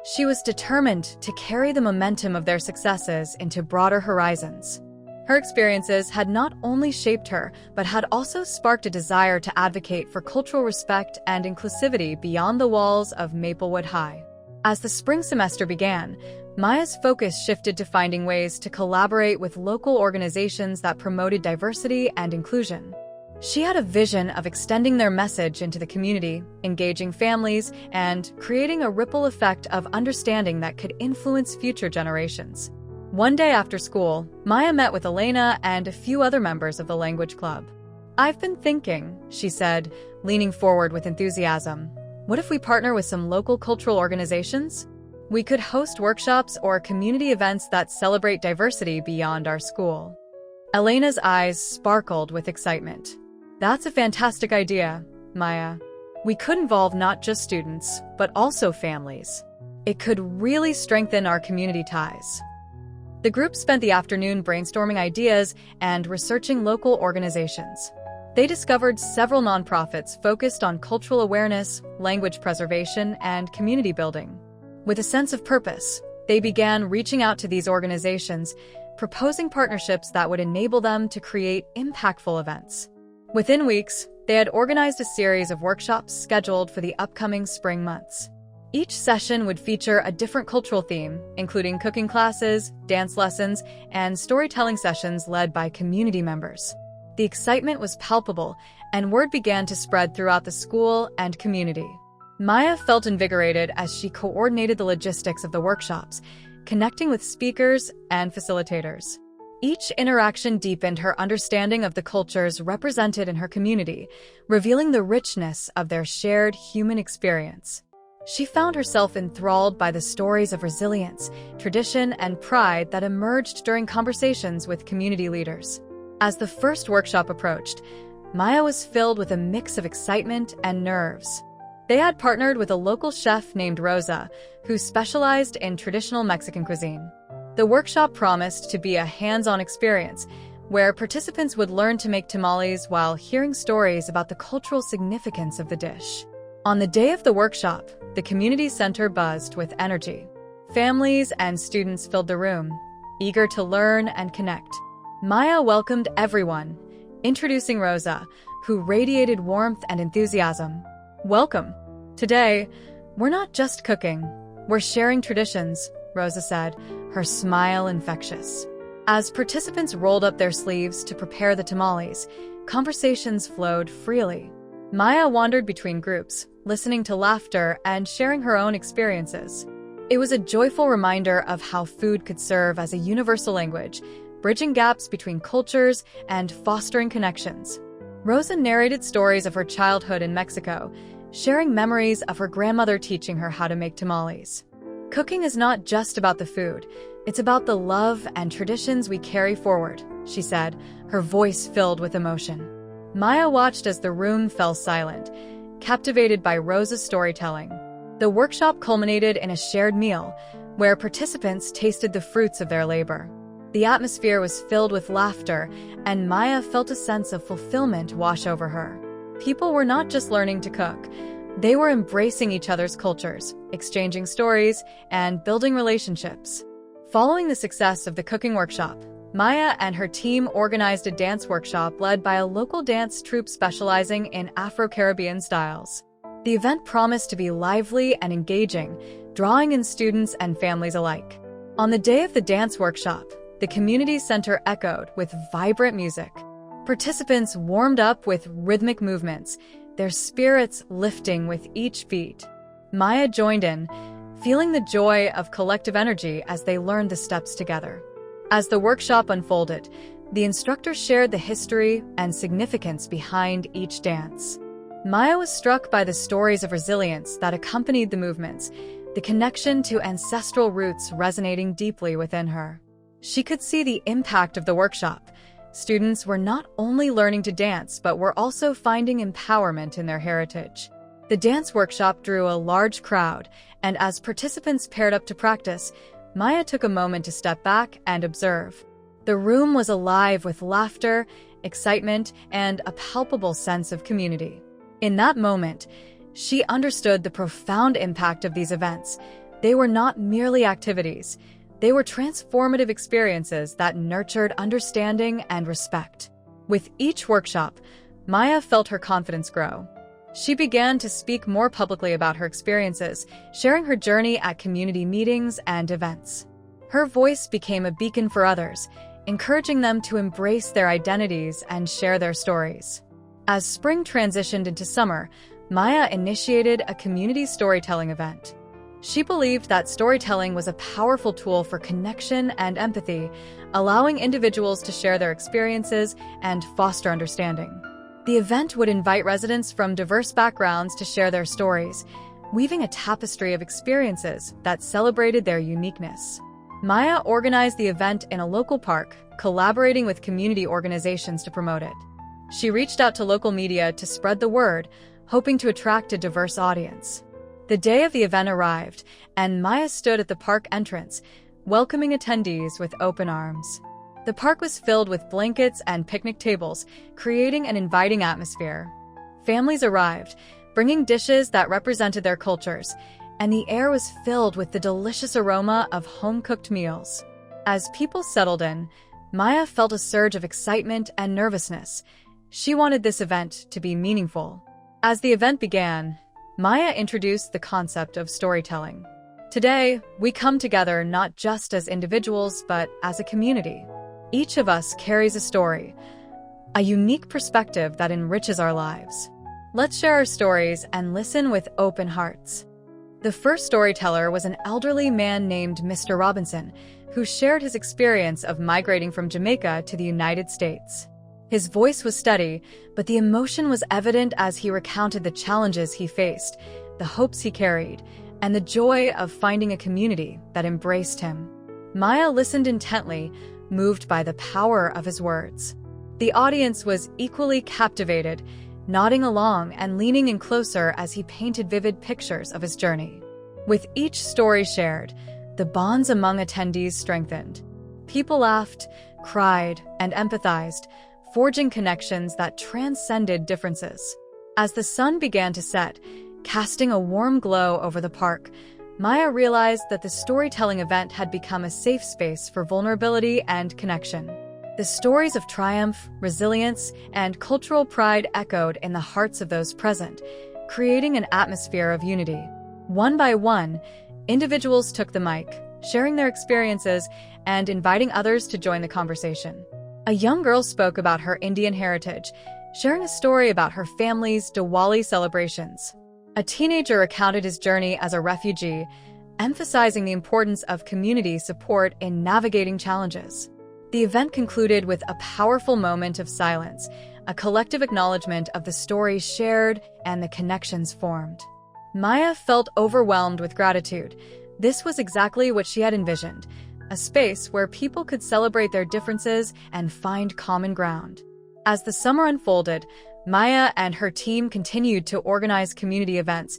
She was determined to carry the momentum of their successes into broader horizons. Her experiences had not only shaped her, but had also sparked a desire to advocate for cultural respect and inclusivity beyond the walls of Maplewood High. As the spring semester began, Maya's focus shifted to finding ways to collaborate with local organizations that promoted diversity and inclusion. She had a vision of extending their message into the community, engaging families, and creating a ripple effect of understanding that could influence future generations. One day after school, Maya met with Elena and a few other members of the language club. "I've been thinking," she said, leaning forward with enthusiasm. "What if we partner with some local cultural organizations? We could host workshops or community events that celebrate diversity beyond our school." Elena's eyes sparkled with excitement. "That's a fantastic idea, Maya. We could involve not just students, but also families. It could really strengthen our community ties." The group spent the afternoon brainstorming ideas and researching local organizations. They discovered several nonprofits focused on cultural awareness, language preservation, and community building. With a sense of purpose, they began reaching out to these organizations, proposing partnerships that would enable them to create impactful events. Within weeks, they had organized a series of workshops scheduled for the upcoming spring months. Each session would feature a different cultural theme, including cooking classes, dance lessons, and storytelling sessions led by community members. The excitement was palpable, and word began to spread throughout the school and community. Maya felt invigorated as she coordinated the logistics of the workshops, connecting with speakers and facilitators. Each interaction deepened her understanding of the cultures represented in her community, revealing the richness of their shared human experience. She found herself enthralled by the stories of resilience, tradition, and pride that emerged during conversations with community leaders. As the first workshop approached, Maya was filled with a mix of excitement and nerves. They had partnered with a local chef named Rosa, who specialized in traditional Mexican cuisine. The workshop promised to be a hands-on experience, where participants would learn to make tamales while hearing stories about the cultural significance of the dish. On the day of the workshop, the community center buzzed with energy. Families and students filled the room, eager to learn and connect. Maya welcomed everyone, introducing Rosa, who radiated warmth and enthusiasm. "Welcome. Today, we're not just cooking, we're sharing traditions," Rosa said, her smile infectious. As participants rolled up their sleeves to prepare the tamales, conversations flowed freely. Maya wandered between groups, listening to laughter and sharing her own experiences. It was a joyful reminder of how food could serve as a universal language, bridging gaps between cultures and fostering connections. Rosa narrated stories of her childhood in Mexico, sharing memories of her grandmother teaching her how to make tamales. "Cooking is not just about the food, it's about the love and traditions we carry forward," she said, her voice filled with emotion. Maya watched as the room fell silent, captivated by Rosa's storytelling. The workshop culminated in a shared meal, where participants tasted the fruits of their labor. The atmosphere was filled with laughter, and Maya felt a sense of fulfillment wash over her. People were not just learning to cook, they were embracing each other's cultures, exchanging stories, and building relationships. Following the success of the cooking workshop, Maya and her team organized a dance workshop led by a local dance troupe specializing in Afro-Caribbean styles. The event promised to be lively and engaging, drawing in students and families alike. On the day of the dance workshop, the community center echoed with vibrant music. Participants warmed up with rhythmic movements, their spirits lifting with each beat. Maya joined in, feeling the joy of collective energy as they learned the steps together. As the workshop unfolded, the instructor shared the history and significance behind each dance. Maya was struck by the stories of resilience that accompanied the movements, the connection to ancestral roots resonating deeply within her. She could see the impact of the workshop. Students were not only learning to dance, but were also finding empowerment in their heritage. The dance workshop drew a large crowd, and as participants paired up to practice, Maya took a moment to step back and observe. The room was alive with laughter, excitement, and a palpable sense of community. In that moment, she understood the profound impact of these events. They were not merely activities. They were transformative experiences that nurtured understanding and respect. With each workshop, Maya felt her confidence grow. She began to speak more publicly about her experiences, sharing her journey at community meetings and events. Her voice became a beacon for others, encouraging them to embrace their identities and share their stories. As spring transitioned into summer, Maya initiated a community storytelling event. She believed that storytelling was a powerful tool for connection and empathy, allowing individuals to share their experiences and foster understanding. The event would invite residents from diverse backgrounds to share their stories, weaving a tapestry of experiences that celebrated their uniqueness. Maya organized the event in a local park, collaborating with community organizations to promote it. She reached out to local media to spread the word, hoping to attract a diverse audience. The day of the event arrived, and Maya stood at the park entrance, welcoming attendees with open arms. The park was filled with blankets and picnic tables, creating an inviting atmosphere. Families arrived, bringing dishes that represented their cultures, and the air was filled with the delicious aroma of home-cooked meals. As people settled in, Maya felt a surge of excitement and nervousness. She wanted this event to be meaningful. As the event began, Maya introduced the concept of storytelling. Today, we come together not just as individuals, but as a community. Each of us carries a story, a unique perspective that enriches our lives. Let's share our stories and listen with open hearts. The first storyteller was an elderly man named Mr. Robinson, who shared his experience of migrating from Jamaica to the United States. His voice was steady, but the emotion was evident as he recounted the challenges he faced, the hopes he carried, and the joy of finding a community that embraced him. Maya listened intently, moved by the power of his words. The audience was equally captivated, nodding along and leaning in closer as he painted vivid pictures of his journey. With each story shared, the bonds among attendees strengthened. People laughed, cried, and empathized, forging connections that transcended differences. As the sun began to set, casting a warm glow over the park, Maya realized that the storytelling event had become a safe space for vulnerability and connection. The stories of triumph, resilience, and cultural pride echoed in the hearts of those present, creating an atmosphere of unity. One by one, individuals took the mic, sharing their experiences and inviting others to join the conversation. A young girl spoke about her Indian heritage, sharing a story about her family's Diwali celebrations. A teenager recounted his journey as a refugee, emphasizing the importance of community support in navigating challenges. The event concluded with a powerful moment of silence, a collective acknowledgement of the stories shared and the connections formed. Maya felt overwhelmed with gratitude. This was exactly what she had envisioned, a space where people could celebrate their differences and find common ground. As the summer unfolded, Maya and her team continued to organize community events,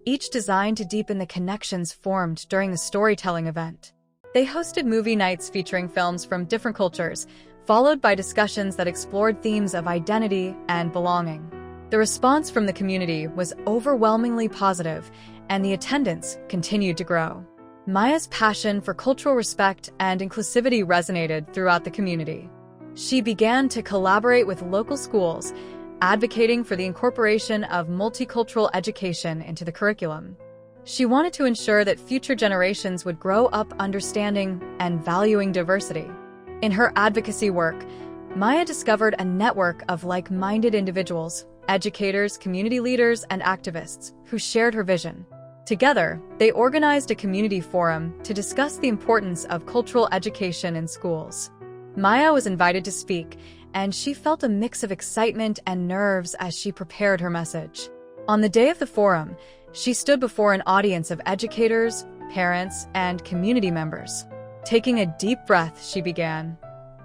each designed to deepen the connections formed during the storytelling event. They hosted movie nights featuring films from different cultures, followed by discussions that explored themes of identity and belonging. The response from the community was overwhelmingly positive, and the attendance continued to grow. Maya's passion for cultural respect and inclusivity resonated throughout the community. She began to collaborate with local schools, advocating for the incorporation of multicultural education into the curriculum. She wanted to ensure that future generations would grow up understanding and valuing diversity. In her advocacy work, Maya discovered a network of like-minded individuals, educators, community leaders, and activists who shared her vision. Together, they organized a community forum to discuss the importance of cultural education in schools. Maya was invited to speak, and she felt a mix of excitement and nerves as she prepared her message. On the day of the forum, she stood before an audience of educators, parents, and community members. Taking a deep breath, she began,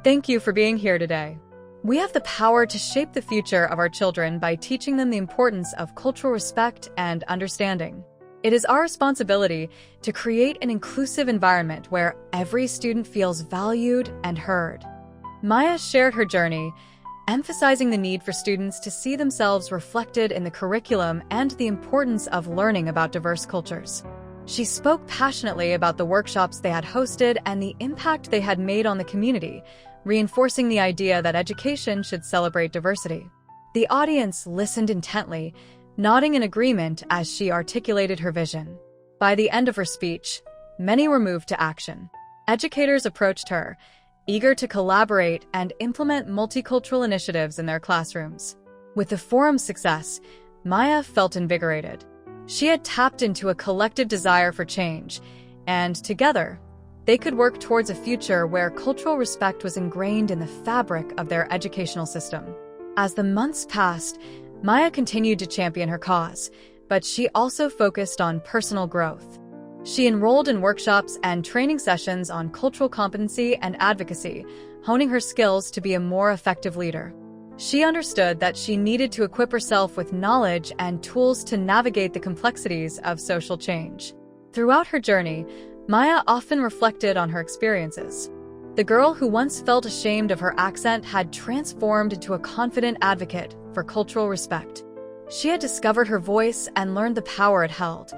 "Thank you for being here today. We have the power to shape the future of our children by teaching them the importance of cultural respect and understanding. It is our responsibility to create an inclusive environment where every student feels valued and heard." Maya shared her journey, emphasizing the need for students to see themselves reflected in the curriculum and the importance of learning about diverse cultures. She spoke passionately about the workshops they had hosted and the impact they had made on the community, reinforcing the idea that education should celebrate diversity. The audience listened intently, nodding in agreement as she articulated her vision. By the end of her speech, many were moved to action. Educators approached her, eager to collaborate and implement multicultural initiatives in their classrooms. With the forum's success, Maya felt invigorated. She had tapped into a collective desire for change, and together, they could work towards a future where cultural respect was ingrained in the fabric of their educational system. As the months passed, Maya continued to champion her cause, but she also focused on personal growth. She enrolled in workshops and training sessions on cultural competency and advocacy, honing her skills to be a more effective leader. She understood that she needed to equip herself with knowledge and tools to navigate the complexities of social change. Throughout her journey, Maya often reflected on her experiences. The girl who once felt ashamed of her accent had transformed into a confident advocate for cultural respect. She had discovered her voice and learned the power it held,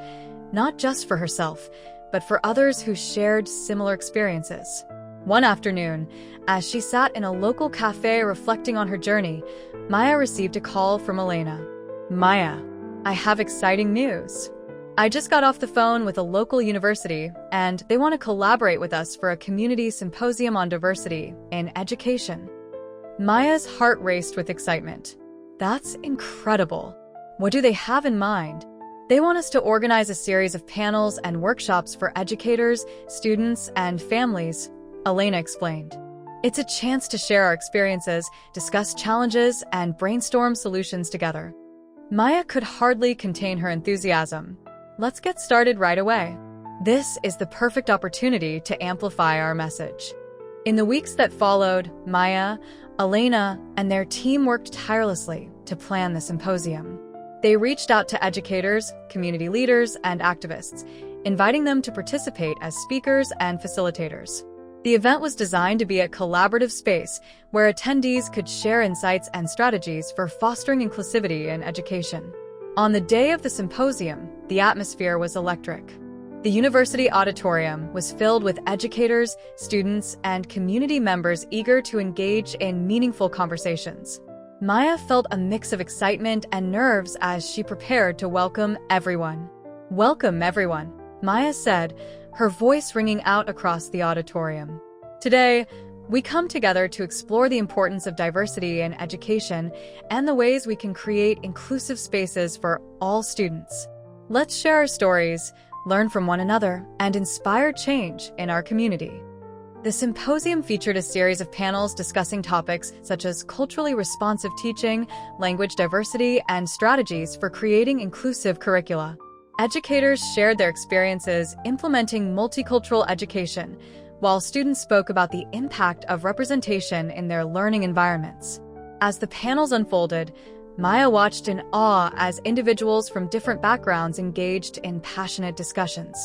not just for herself, but for others who shared similar experiences. One afternoon, as she sat in a local cafe reflecting on her journey, Maya received a call from Elena. "Maya, I have exciting news. I just got off the phone with a local university, and they want to collaborate with us for a community symposium on diversity in education." Maya's heart raced with excitement. "That's incredible. What do they have in mind?" "They want us to organize a series of panels and workshops for educators, students, and families," Elena explained. "It's a chance to share our experiences, discuss challenges, and brainstorm solutions together." Maya could hardly contain her enthusiasm. "Let's get started right away. This is the perfect opportunity to amplify our message." In the weeks that followed, Maya, Elena, and their team worked tirelessly to plan the symposium. They reached out to educators, community leaders, and activists, inviting them to participate as speakers and facilitators. The event was designed to be a collaborative space where attendees could share insights and strategies for fostering inclusivity in education. On the day of the symposium, the atmosphere was electric. The university auditorium was filled with educators, students, and community members eager to engage in meaningful conversations. Maya felt a mix of excitement and nerves as she prepared to welcome everyone. "Welcome, everyone," Maya said, her voice ringing out across the auditorium. "Today, we come together to explore the importance of diversity in education and the ways we can create inclusive spaces for all students. Let's share our stories, learn from one another, and inspire change in our community." The symposium featured a series of panels discussing topics such as culturally responsive teaching, language diversity, and strategies for creating inclusive curricula. Educators shared their experiences implementing multicultural education, while students spoke about the impact of representation in their learning environments. As the panels unfolded, Maya watched in awe as individuals from different backgrounds engaged in passionate discussions.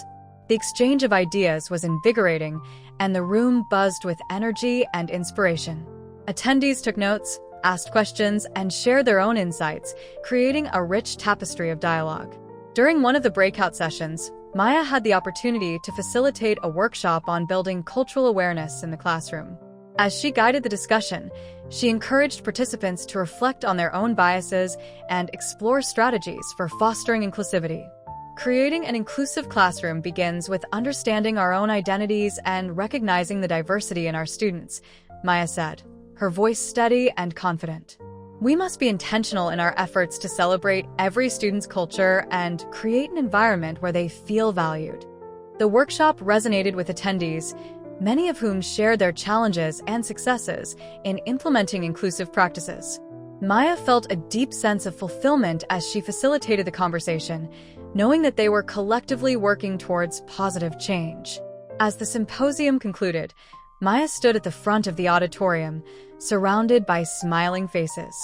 The exchange of ideas was invigorating, and the room buzzed with energy and inspiration. Attendees took notes, asked questions, and shared their own insights, creating a rich tapestry of dialogue. During one of the breakout sessions, Maya had the opportunity to facilitate a workshop on building cultural awareness in the classroom. As she guided the discussion, she encouraged participants to reflect on their own biases and explore strategies for fostering inclusivity. Creating an inclusive classroom begins with understanding our own identities and recognizing the diversity in our students, Maya said, her voice steady and confident. We must be intentional in our efforts to celebrate every student's culture and create an environment where they feel valued. The workshop resonated with attendees, many of whom shared their challenges and successes in implementing inclusive practices. Maya felt a deep sense of fulfillment as she facilitated the conversation, knowing that they were collectively working towards positive change. As the symposium concluded, Maya stood at the front of the auditorium, surrounded by smiling faces.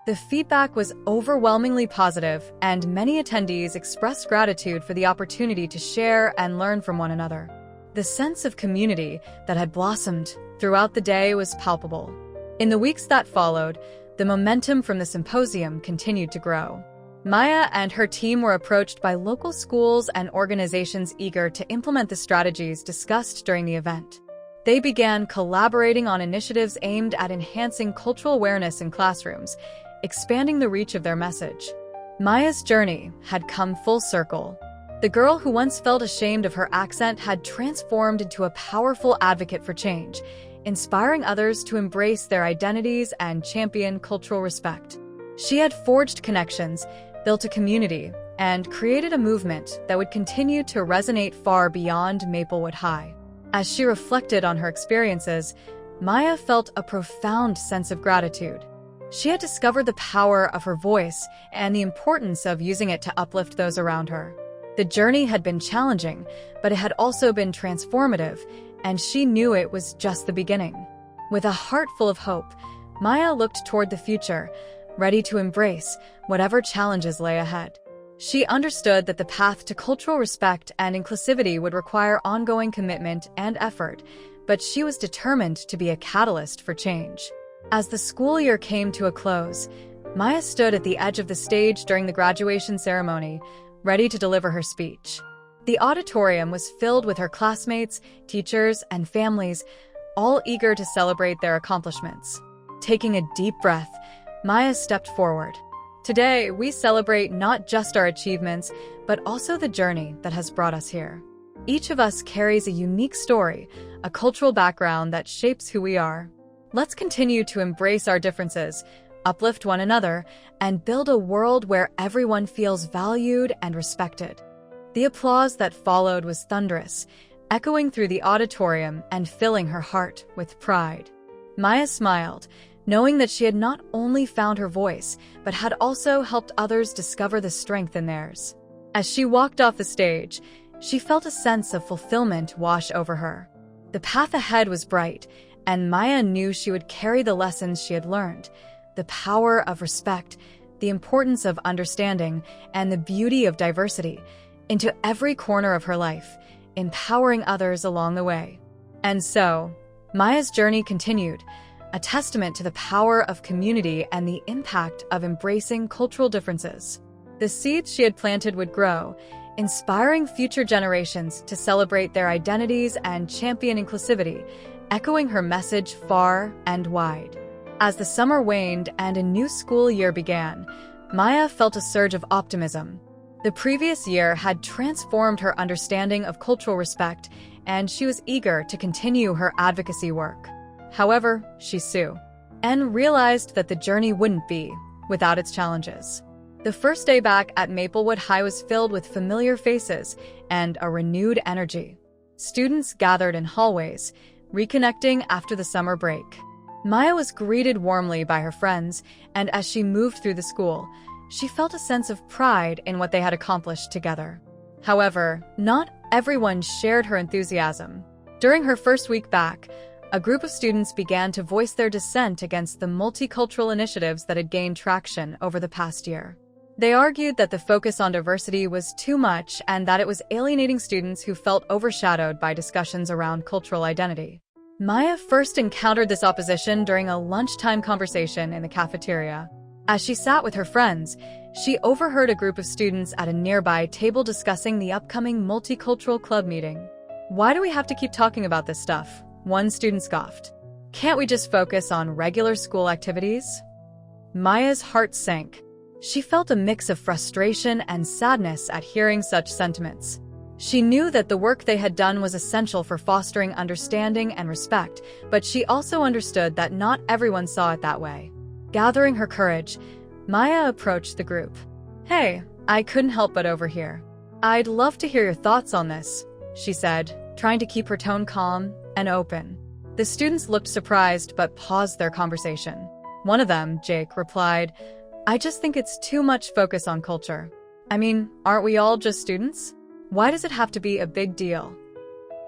The feedback was overwhelmingly positive, and many attendees expressed gratitude for the opportunity to share and learn from one another. The sense of community that had blossomed throughout the day was palpable. In the weeks that followed, the momentum from the symposium continued to grow. Maya and her team were approached by local schools and organizations eager to implement the strategies discussed during the event. They began collaborating on initiatives aimed at enhancing cultural awareness in classrooms, expanding the reach of their message. Maya's journey had come full circle. The girl who once felt ashamed of her accent had transformed into a powerful advocate for change, inspiring others to embrace their identities and champion cultural respect. She had forged connections, built a community, and created a movement that would continue to resonate far beyond Maplewood High. As she reflected on her experiences, Maya felt a profound sense of gratitude. She had discovered the power of her voice and the importance of using it to uplift those around her. The journey had been challenging, but it had also been transformative, and she knew it was just the beginning. With a heart full of hope, Maya looked toward the future, ready to embrace whatever challenges lay ahead. She understood that the path to cultural respect and inclusivity would require ongoing commitment and effort, but she was determined to be a catalyst for change. As the school year came to a close, Maya stood at the edge of the stage during the graduation ceremony, ready to deliver her speech. The auditorium was filled with her classmates, teachers, and families, all eager to celebrate their accomplishments. Taking a deep breath, Maya stepped forward. Today, we celebrate not just our achievements, but also the journey that has brought us here. Each of us carries a unique story, a cultural background that shapes who we are. Let's continue to embrace our differences, uplift one another, and build a world where everyone feels valued and respected. The applause that followed was thunderous, echoing through the auditorium and filling her heart with pride. Maya smiled, knowing that she had not only found her voice, but had also helped others discover the strength in theirs. As she walked off the stage, she felt a sense of fulfillment wash over her. The path ahead was bright, and Maya knew she would carry the lessons she had learned, the power of respect, the importance of understanding, and the beauty of diversity, into every corner of her life, empowering others along the way. And so, Maya's journey continued, a testament to the power of community and the impact of embracing cultural differences. The seeds she had planted would grow, inspiring future generations to celebrate their identities and champion inclusivity, echoing her message far and wide. As the summer waned and a new school year began, Maya felt a surge of optimism. The previous year had transformed her understanding of cultural respect, and she was eager to continue her advocacy work. However, she realized that the journey wouldn't be without its challenges. The first day back at Maplewood High was filled with familiar faces and a renewed energy. Students gathered in hallways, reconnecting after the summer break. Maya was greeted warmly by her friends, and as she moved through the school, she felt a sense of pride in what they had accomplished together. However, not everyone shared her enthusiasm. During her first week back, a group of students began to voice their dissent against the multicultural initiatives that had gained traction over the past year. They argued that the focus on diversity was too much and that it was alienating students who felt overshadowed by discussions around cultural identity. Maya first encountered this opposition during a lunchtime conversation in the cafeteria. As she sat with her friends, she overheard a group of students at a nearby table discussing the upcoming multicultural club meeting. "Why do we have to keep talking about this stuff?" one student scoffed. "Can't we just focus on regular school activities?" Maya's heart sank. She felt a mix of frustration and sadness at hearing such sentiments. She knew that the work they had done was essential for fostering understanding and respect, but she also understood that not everyone saw it that way. Gathering her courage, Maya approached the group. "Hey, I couldn't help but overhear. I'd love to hear your thoughts on this," she said, trying to keep her tone calm and open. The students looked surprised but paused their conversation. One of them, Jake, replied, "I just think it's too much focus on culture. I mean, aren't we all just students? Why does it have to be a big deal?"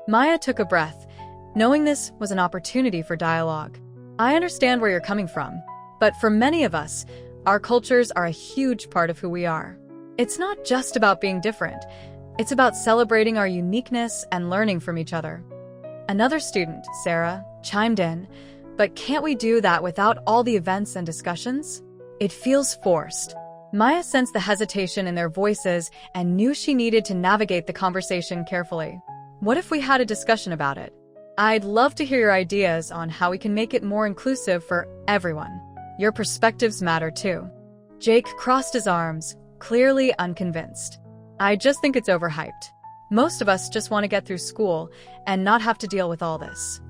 Maya took a breath, knowing this was an opportunity for dialogue. "I understand where you're coming from, but for many of us, our cultures are a huge part of who we are. It's not just about being different. It's about celebrating our uniqueness and learning from each other." Another student, Sarah, chimed in, "But can't we do that without all the events and discussions? It feels forced." Maya sensed the hesitation in their voices and knew she needed to navigate the conversation carefully. "What if we had a discussion about it? I'd love to hear your ideas on how we can make it more inclusive for everyone. Your perspectives matter too." Jake crossed his arms, clearly unconvinced. "I just think it's overhyped. Most of us just want to get through school and not have to deal with all this."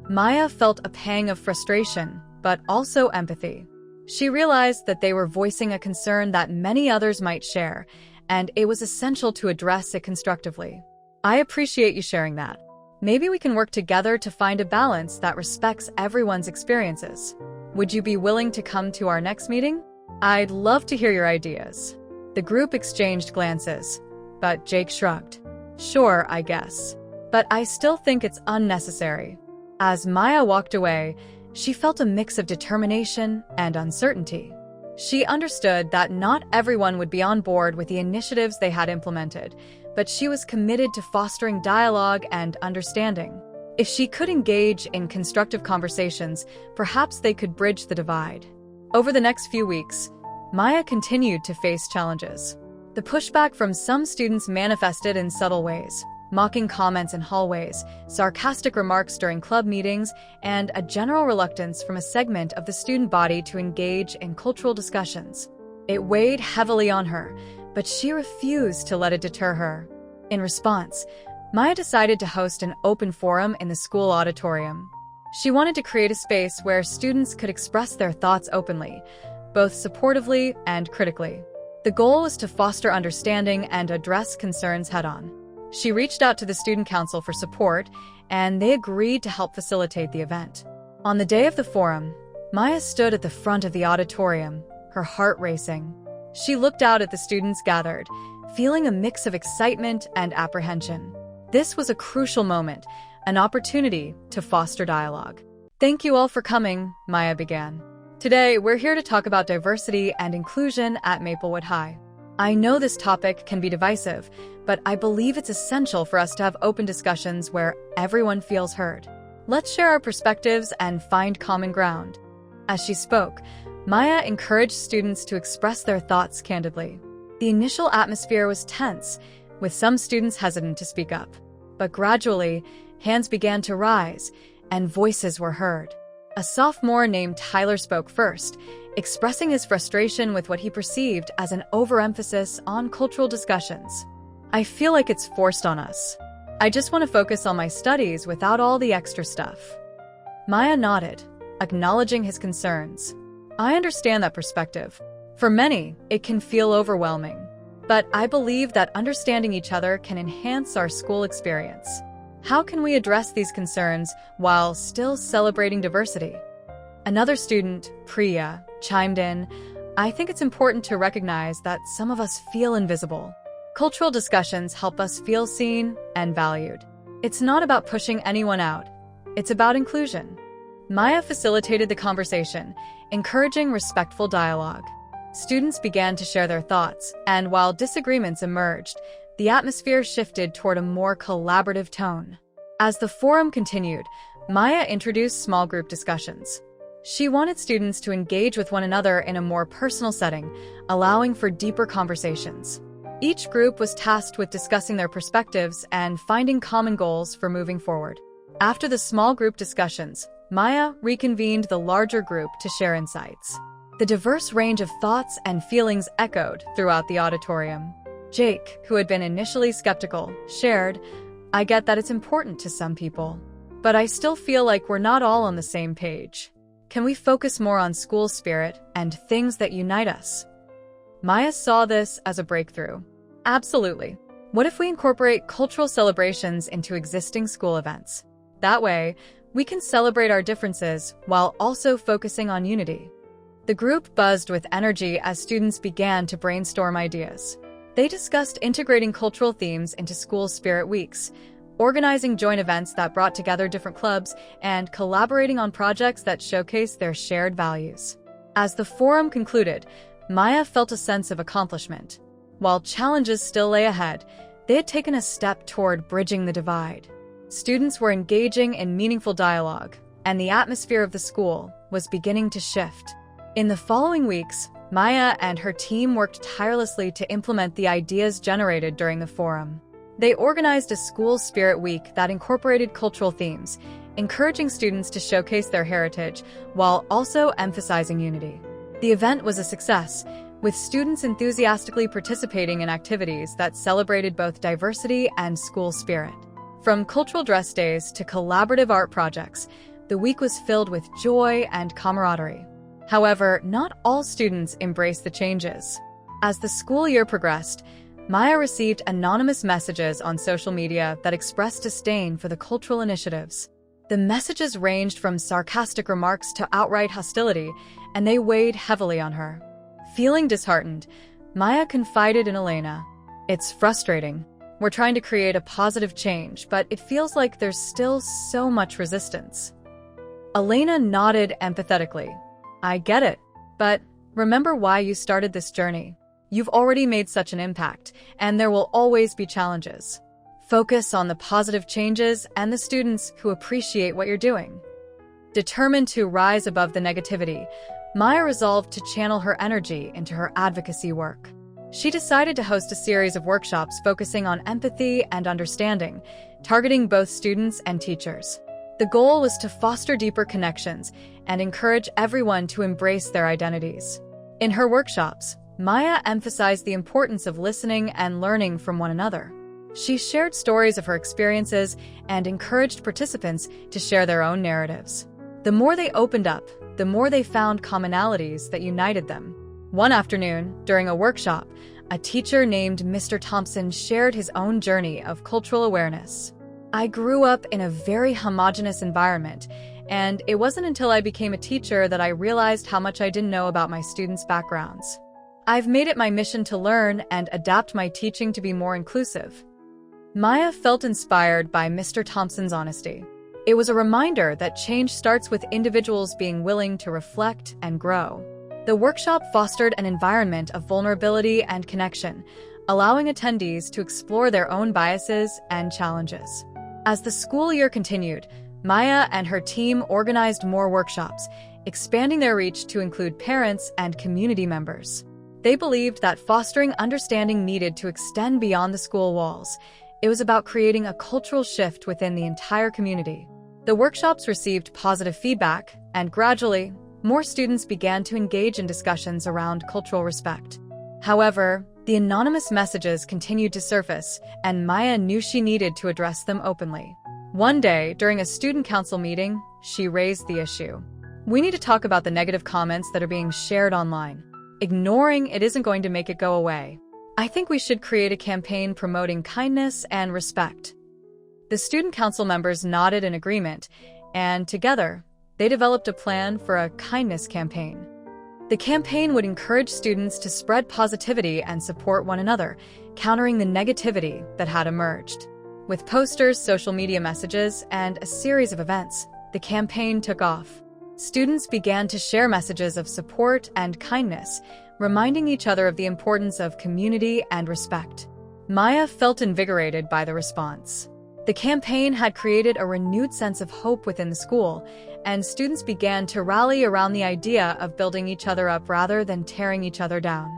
Maya felt a pang of frustration, but also empathy. She realized that they were voicing a concern that many others might share, and it was essential to address it constructively. "I appreciate you sharing that. Maybe we can work together to find a balance that respects everyone's experiences. Would you be willing to come to our next meeting? I'd love to hear your ideas." The group exchanged glances, but Jake shrugged. "Sure, I guess. But I still think it's unnecessary." As Maya walked away, she felt a mix of determination and uncertainty. She understood that not everyone would be on board with the initiatives they had implemented, but she was committed to fostering dialogue and understanding. If she could engage in constructive conversations, perhaps they could bridge the divide. Over the next few weeks, Maya continued to face challenges. The pushback from some students manifested in subtle ways: mocking comments in hallways, sarcastic remarks during club meetings, and a general reluctance from a segment of the student body to engage in cultural discussions. It weighed heavily on her, but she refused to let it deter her. In response, Maya decided to host an open forum in the school auditorium. She wanted to create a space where students could express their thoughts openly, both supportively and critically. The goal was to foster understanding and address concerns head-on. She reached out to the student council for support, and they agreed to help facilitate the event. On the day of the forum, Maya stood at the front of the auditorium, her heart racing. She looked out at the students gathered, feeling a mix of excitement and apprehension. This was a crucial moment, an opportunity to foster dialogue. "Thank you all for coming," Maya began. "Today, we're here to talk about diversity and inclusion at Maplewood High. I know this topic can be divisive, but I believe it's essential for us to have open discussions where everyone feels heard. Let's share our perspectives and find common ground." As she spoke, Maya encouraged students to express their thoughts candidly. The initial atmosphere was tense, with some students hesitant to speak up. But gradually, hands began to rise, and voices were heard. A sophomore named Tyler spoke first, expressing his frustration with what he perceived as an overemphasis on cultural discussions. "I feel like it's forced on us. I just want to focus on my studies without all the extra stuff." Maya nodded, acknowledging his concerns. "I understand that perspective. For many, it can feel overwhelming. But I believe that understanding each other can enhance our school experience. How can we address these concerns while still celebrating diversity?" Another student, Priya, chimed in, "I think it's important to recognize that some of us feel invisible. Cultural discussions help us feel seen and valued. It's not about pushing anyone out. It's about inclusion." Maya facilitated the conversation, encouraging respectful dialogue. Students began to share their thoughts, and while disagreements emerged, the atmosphere shifted toward a more collaborative tone. As the forum continued, Maya introduced small group discussions. She wanted students to engage with one another in a more personal setting, allowing for deeper conversations. Each group was tasked with discussing their perspectives and finding common goals for moving forward. After the small group discussions, Maya reconvened the larger group to share insights. The diverse range of thoughts and feelings echoed throughout the auditorium. Jake, who had been initially skeptical, shared, "I get that it's important to some people, but I still feel like we're not all on the same page." Can we focus more on school spirit and things that unite us? Maya saw this as a breakthrough. Absolutely. What if we incorporate cultural celebrations into existing school events? That way, we can celebrate our differences while also focusing on unity. The group buzzed with energy as students began to brainstorm ideas. They discussed integrating cultural themes into school spirit weeks, organizing joint events that brought together different clubs, and collaborating on projects that showcase their shared values. As the forum concluded, Maya felt a sense of accomplishment. While challenges still lay ahead, they had taken a step toward bridging the divide. Students were engaging in meaningful dialogue, and the atmosphere of the school was beginning to shift. In the following weeks, Maya and her team worked tirelessly to implement the ideas generated during the forum. They organized a school spirit week that incorporated cultural themes, encouraging students to showcase their heritage while also emphasizing unity. The event was a success, with students enthusiastically participating in activities that celebrated both diversity and school spirit. From cultural dress days to collaborative art projects, the week was filled with joy and camaraderie. However, not all students embraced the changes. As the school year progressed, Maya received anonymous messages on social media that expressed disdain for the cultural initiatives. The messages ranged from sarcastic remarks to outright hostility, and they weighed heavily on her. Feeling disheartened, Maya confided in Elena. "It's frustrating. We're trying to create a positive change, but it feels like there's still so much resistance." Elena nodded empathetically. "I get it, but remember why you started this journey. You've already made such an impact, and there will always be challenges. Focus on the positive changes and the students who appreciate what you're doing." Determined to rise above the negativity, Maya resolved to channel her energy into her advocacy work. She decided to host a series of workshops focusing on empathy and understanding, targeting both students and teachers. The goal was to foster deeper connections and encourage everyone to embrace their identities. In her workshops, Maya emphasized the importance of listening and learning from one another. She shared stories of her experiences and encouraged participants to share their own narratives. The more they opened up, the more they found commonalities that united them. One afternoon, during a workshop, a teacher named Mr. Thompson shared his own journey of cultural awareness. "I grew up in a very homogeneous environment, and it wasn't until I became a teacher that I realized how much I didn't know about my students' backgrounds. I've made it my mission to learn and adapt my teaching to be more inclusive." Maya felt inspired by Mr. Thompson's honesty. It was a reminder that change starts with individuals being willing to reflect and grow. The workshop fostered an environment of vulnerability and connection, allowing attendees to explore their own biases and challenges. As the school year continued, Maya and her team organized more workshops, expanding their reach to include parents and community members. They believed that fostering understanding needed to extend beyond the school walls. It was about creating a cultural shift within the entire community. The workshops received positive feedback, and gradually, more students began to engage in discussions around cultural respect. However, the anonymous messages continued to surface, and Maya knew she needed to address them openly. One day, during a student council meeting, she raised the issue. "We need to talk about the negative comments that are being shared online. Ignoring it isn't going to make it go away. I think we should create a campaign promoting kindness and respect." The student council members nodded in agreement, and together, they developed a plan for a kindness campaign. The campaign would encourage students to spread positivity and support one another, countering the negativity that had emerged. With posters, social media messages, and a series of events, the campaign took off. Students began to share messages of support and kindness, reminding each other of the importance of community and respect. Maya felt invigorated by the response. The campaign had created a renewed sense of hope within the school, and students began to rally around the idea of building each other up rather than tearing each other down.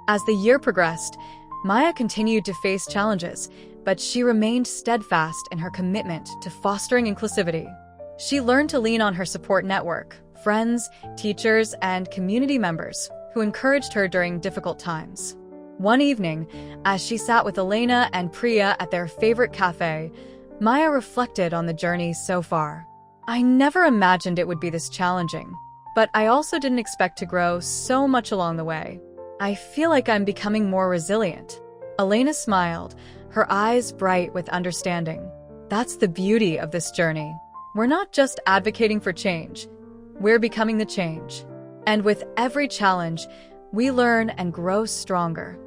As the year progressed, Maya continued to face challenges, but she remained steadfast in her commitment to fostering inclusivity. She learned to lean on her support network, friends, teachers, and community members who encouraged her during difficult times. One evening, as she sat with Elena and Priya at their favorite cafe, Maya reflected on the journey so far. "I never imagined it would be this challenging, But I also didn't expect to grow so much along the way. I feel like I'm becoming more resilient. Elena smiled, her eyes bright with understanding. That's the beauty of this journey. We're not just advocating for change, we're becoming the change. And with every challenge, we learn and grow stronger.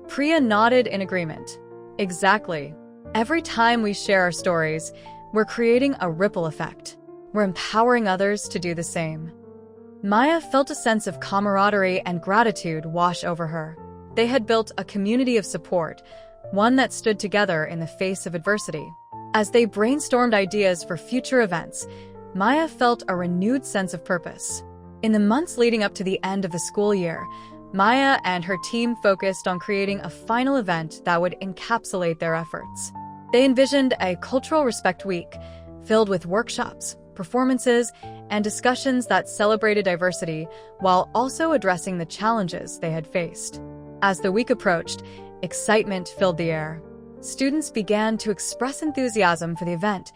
Priya nodded in agreement. Exactly. Every time we share our stories, we're creating a ripple effect. We're empowering others to do the same. Maya felt a sense of camaraderie and gratitude wash over her. They had built a community of support, one that stood together in the face of adversity. As they brainstormed ideas for future events, Maya felt a renewed sense of purpose. In the months leading up to the end of the school year, Maya and her team focused on creating a final event that would encapsulate their efforts. They envisioned a Cultural Respect Week filled with workshops, performances, and discussions that celebrated diversity while also addressing the challenges they had faced. As the week approached, excitement filled the air. Students began to express enthusiasm for the event,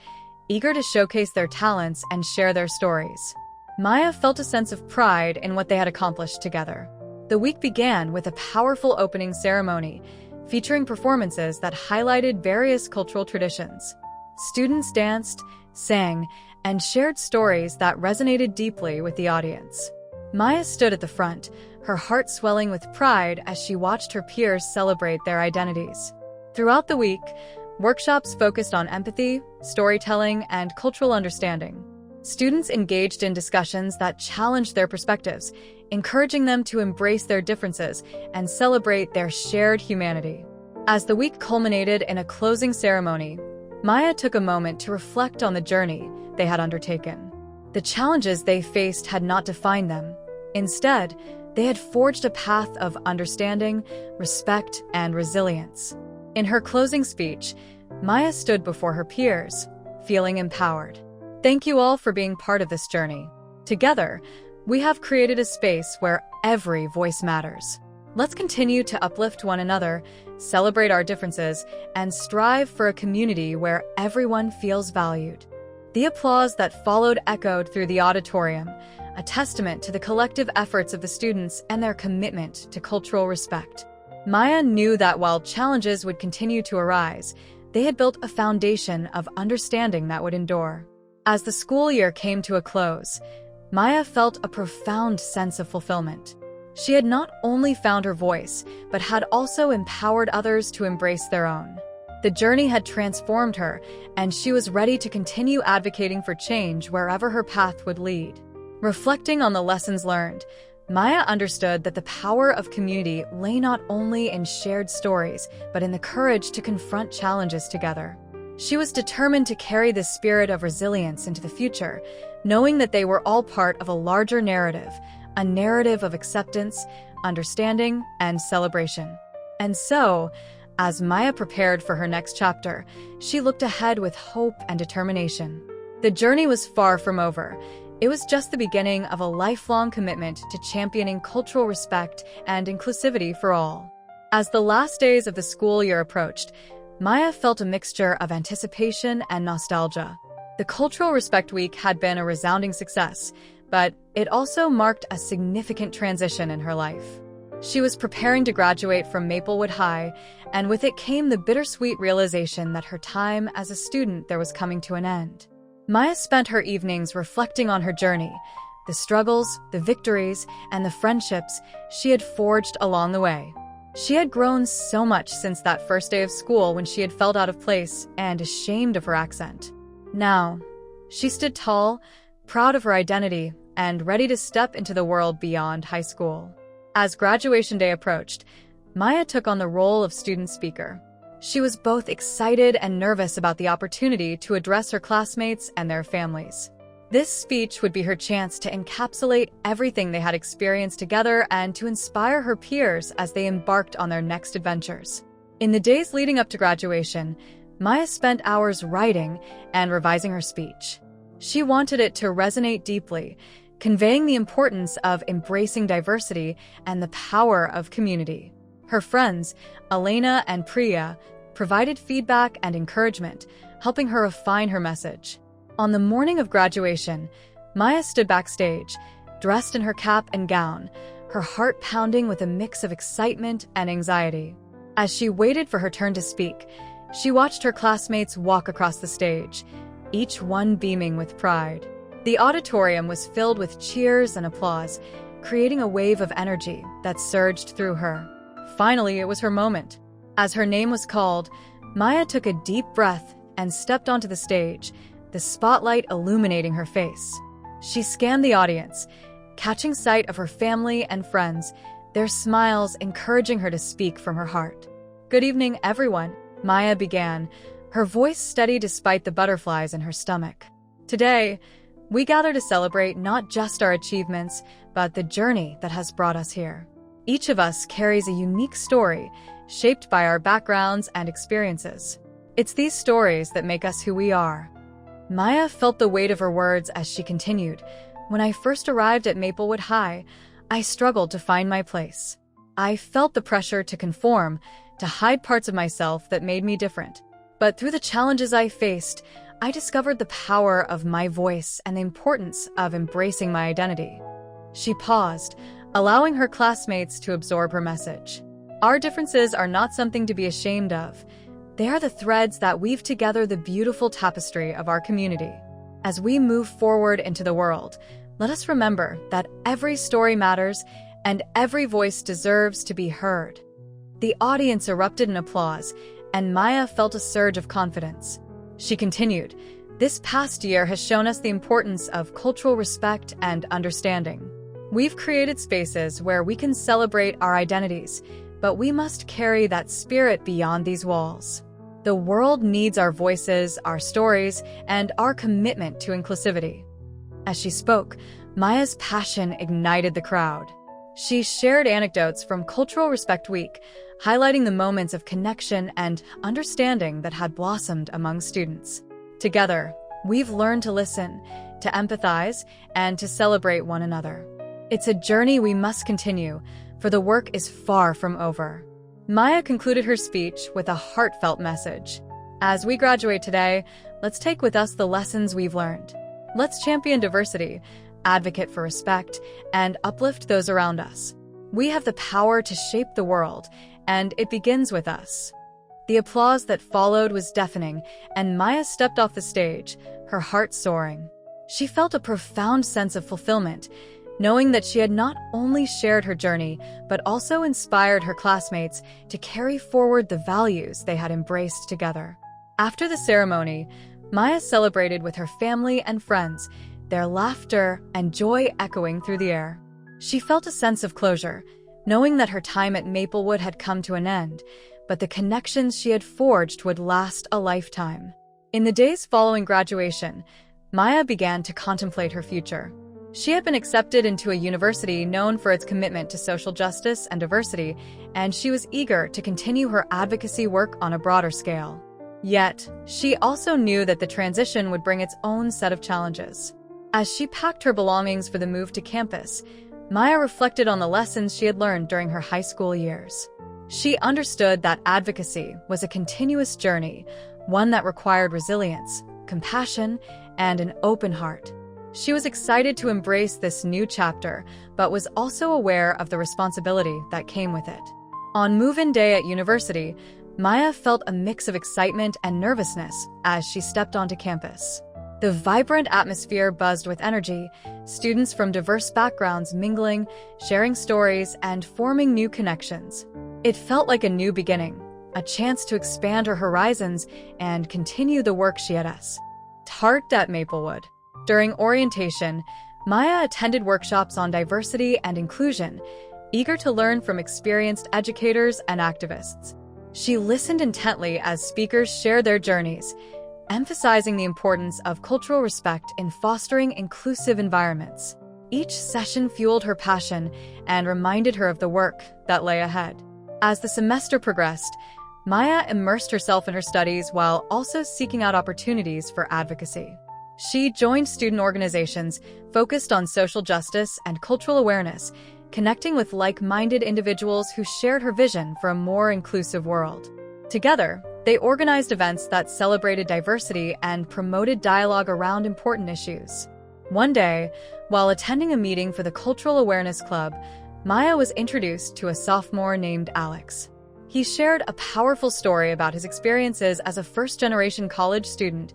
eager to showcase their talents and share their stories. Maya felt a sense of pride in what they had accomplished together. The week began with a powerful opening ceremony, featuring performances that highlighted various cultural traditions. Students danced, sang, and shared stories that resonated deeply with the audience. Maya stood at the front, her heart swelling with pride as she watched her peers celebrate their identities. Throughout the week, workshops focused on empathy, storytelling, and cultural understanding. Students engaged in discussions that challenged their perspectives, encouraging them to embrace their differences and celebrate their shared humanity. As the week culminated in a closing ceremony, Maya took a moment to reflect on the journey they had undertaken. The challenges they faced had not defined them. Instead, they had forged a path of understanding, respect, and resilience. In her closing speech, Maya stood before her peers, feeling empowered. Thank you all for being part of this journey. Together, we have created a space where every voice matters. Let's continue to uplift one another, celebrate our differences, and strive for a community where everyone feels valued. The applause that followed echoed through the auditorium, a testament to the collective efforts of the students and their commitment to cultural respect. Maya knew that while challenges would continue to arise, they had built a foundation of understanding that would endure. As the school year came to a close, Maya felt a profound sense of fulfillment. She had not only found her voice, but had also empowered others to embrace their own. The journey had transformed her, and she was ready to continue advocating for change wherever her path would lead. Reflecting on the lessons learned, Maya understood that the power of community lay not only in shared stories, but in the courage to confront challenges together. She was determined to carry this spirit of resilience into the future, knowing that they were all part of a larger narrative, a narrative of acceptance, understanding, and celebration. And so, as Maya prepared for her next chapter, she looked ahead with hope and determination. The journey was far from over. It was just the beginning of a lifelong commitment to championing cultural respect and inclusivity for all. As the last days of the school year approached, Maya felt a mixture of anticipation and nostalgia. The Cultural Respect Week had been a resounding success, but it also marked a significant transition in her life. She was preparing to graduate from Maplewood High, and with it came the bittersweet realization that her time as a student there was coming to an end. Maya spent her evenings reflecting on her journey, the struggles, the victories, and the friendships she had forged along the way. She had grown so much since that first day of school when she had felt out of place and ashamed of her accent. Now, she stood tall, proud of her identity, and ready to step into the world beyond high school. As graduation day approached, Maya took on the role of student speaker. She was both excited and nervous about the opportunity to address her classmates and their families. This speech would be her chance to encapsulate everything they had experienced together and to inspire her peers as they embarked on their next adventures. In the days leading up to graduation, Maya spent hours writing and revising her speech. She wanted it to resonate deeply, conveying the importance of embracing diversity and the power of community. Her friends, Elena and Priya, provided feedback and encouragement, helping her refine her message. On the morning of graduation, Maya stood backstage, dressed in her cap and gown, her heart pounding with a mix of excitement and anxiety. As she waited for her turn to speak, she watched her classmates walk across the stage, each one beaming with pride. The auditorium was filled with cheers and applause, creating a wave of energy that surged through her. Finally, it was her moment. As her name was called, Maya took a deep breath and stepped onto the stage, the spotlight illuminating her face. She scanned the audience, catching sight of her family and friends, their smiles encouraging her to speak from her heart. "Good evening, everyone," Maya began, her voice steady despite the butterflies in her stomach. "Today, we gather to celebrate not just our achievements, but the journey that has brought us here. Each of us carries a unique story, shaped by our backgrounds and experiences. It's these stories that make us who we are." Maya felt the weight of her words as she continued. "When I first arrived at Maplewood High, I struggled to find my place. I felt the pressure to conform, to hide parts of myself that made me different. But through the challenges I faced, I discovered the power of my voice and the importance of embracing my identity." She paused, allowing her classmates to absorb her message. "Our differences are not something to be ashamed of. They are the threads that weave together the beautiful tapestry of our community. As we move forward into the world, let us remember that every story matters and every voice deserves to be heard." The audience erupted in applause, and Maya felt a surge of confidence. She continued, "This past year has shown us the importance of cultural respect and understanding. We've created spaces where we can celebrate our identities, but we must carry that spirit beyond these walls. The world needs our voices, our stories, and our commitment to inclusivity." As she spoke, Maya's passion ignited the crowd. She shared anecdotes from Cultural Respect Week, highlighting the moments of connection and understanding that had blossomed among students. "Together, we've learned to listen, to empathize, and to celebrate one another. It's a journey we must continue, for the work is far from over." Maya concluded her speech with a heartfelt message. "As we graduate today, let's take with us the lessons we've learned. Let's champion diversity, advocate for respect, and uplift those around us. We have the power to shape the world, and it begins with us." The applause that followed was deafening, and Maya stepped off the stage, her heart soaring. She felt a profound sense of fulfillment, knowing that she had not only shared her journey, but also inspired her classmates to carry forward the values they had embraced together. After the ceremony, Maya celebrated with her family and friends, their laughter and joy echoing through the air. She felt a sense of closure, knowing that her time at Maplewood had come to an end, but the connections she had forged would last a lifetime. In the days following graduation, Maya began to contemplate her future. She had been accepted into a university known for its commitment to social justice and diversity, and she was eager to continue her advocacy work on a broader scale. Yet, she also knew that the transition would bring its own set of challenges. As she packed her belongings for the move to campus, Maya reflected on the lessons she had learned during her high school years. She understood that advocacy was a continuous journey, one that required resilience, compassion, and an open heart. She was excited to embrace this new chapter, but was also aware of the responsibility that came with it. On move-in day at university, Maya felt a mix of excitement and nervousness as she stepped onto campus. The vibrant atmosphere buzzed with energy, students from diverse backgrounds mingling, sharing stories, and forming new connections. It felt like a new beginning, a chance to expand her horizons and continue the work she had started at Maplewood. During orientation, Maya attended workshops on diversity and inclusion, eager to learn from experienced educators and activists. She listened intently as speakers shared their journeys, emphasizing the importance of cultural respect in fostering inclusive environments. Each session fueled her passion and reminded her of the work that lay ahead. As the semester progressed, Maya immersed herself in her studies while also seeking out opportunities for advocacy. She joined student organizations focused on social justice and cultural awareness, connecting with like-minded individuals who shared her vision for a more inclusive world. Together, they organized events that celebrated diversity and promoted dialogue around important issues. One day, while attending a meeting for the Cultural Awareness Club, Maya was introduced to a sophomore named Alex. He shared a powerful story about his experiences as a first-generation college student,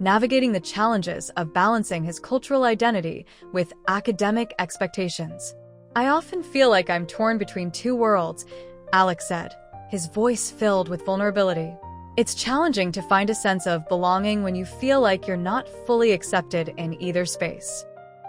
navigating the challenges of balancing his cultural identity with academic expectations. "I often feel like I'm torn between two worlds," Alex said, his voice filled with vulnerability. "It's challenging to find a sense of belonging when you feel like you're not fully accepted in either space."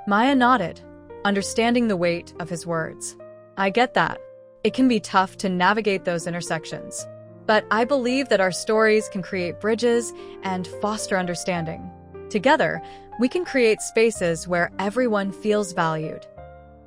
Maya nodded, understanding the weight of his words. "I get that. It can be tough to navigate those intersections. But I believe that our stories can create bridges and foster understanding. Together, we can create spaces where everyone feels valued."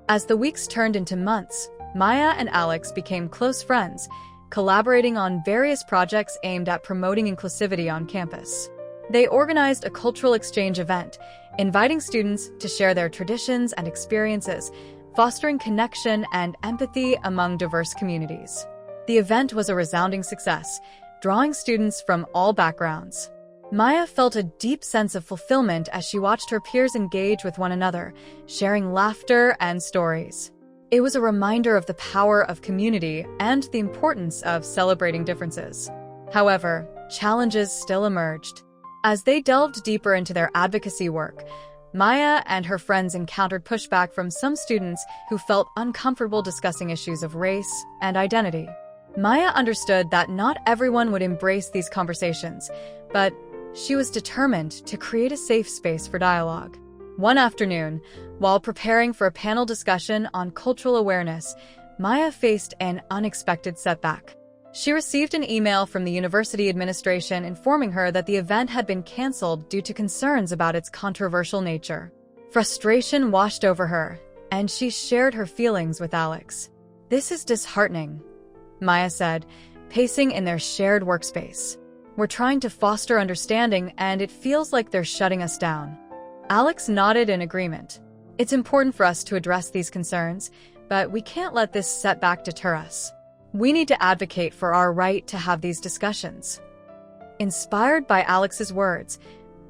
As the weeks turned into months, Maya and Alex became close friends, collaborating on various projects aimed at promoting inclusivity on campus. They organized a cultural exchange event, inviting students to share their traditions and experiences, fostering connection and empathy among diverse communities. The event was a resounding success, drawing students from all backgrounds. Maya felt a deep sense of fulfillment as she watched her peers engage with one another, sharing laughter and stories. It was a reminder of the power of community and the importance of celebrating differences. However, challenges still emerged. As they delved deeper into their advocacy work, Maya and her friends encountered pushback from some students who felt uncomfortable discussing issues of race and identity. Maya understood that not everyone would embrace these conversations, but she was determined to create a safe space for dialogue. One afternoon, while preparing for a panel discussion on cultural awareness, Maya faced an unexpected setback. She received an email from the university administration informing her that the event had been canceled due to concerns about its controversial nature. Frustration washed over her, and she shared her feelings with Alex. "This is disheartening," Maya said, pacing in their shared workspace. "We're trying to foster understanding, and it feels like they're shutting us down." Alex nodded in agreement. "It's important for us to address these concerns, but we can't let this setback deter us. We need to advocate for our right to have these discussions." Inspired by Alex's words,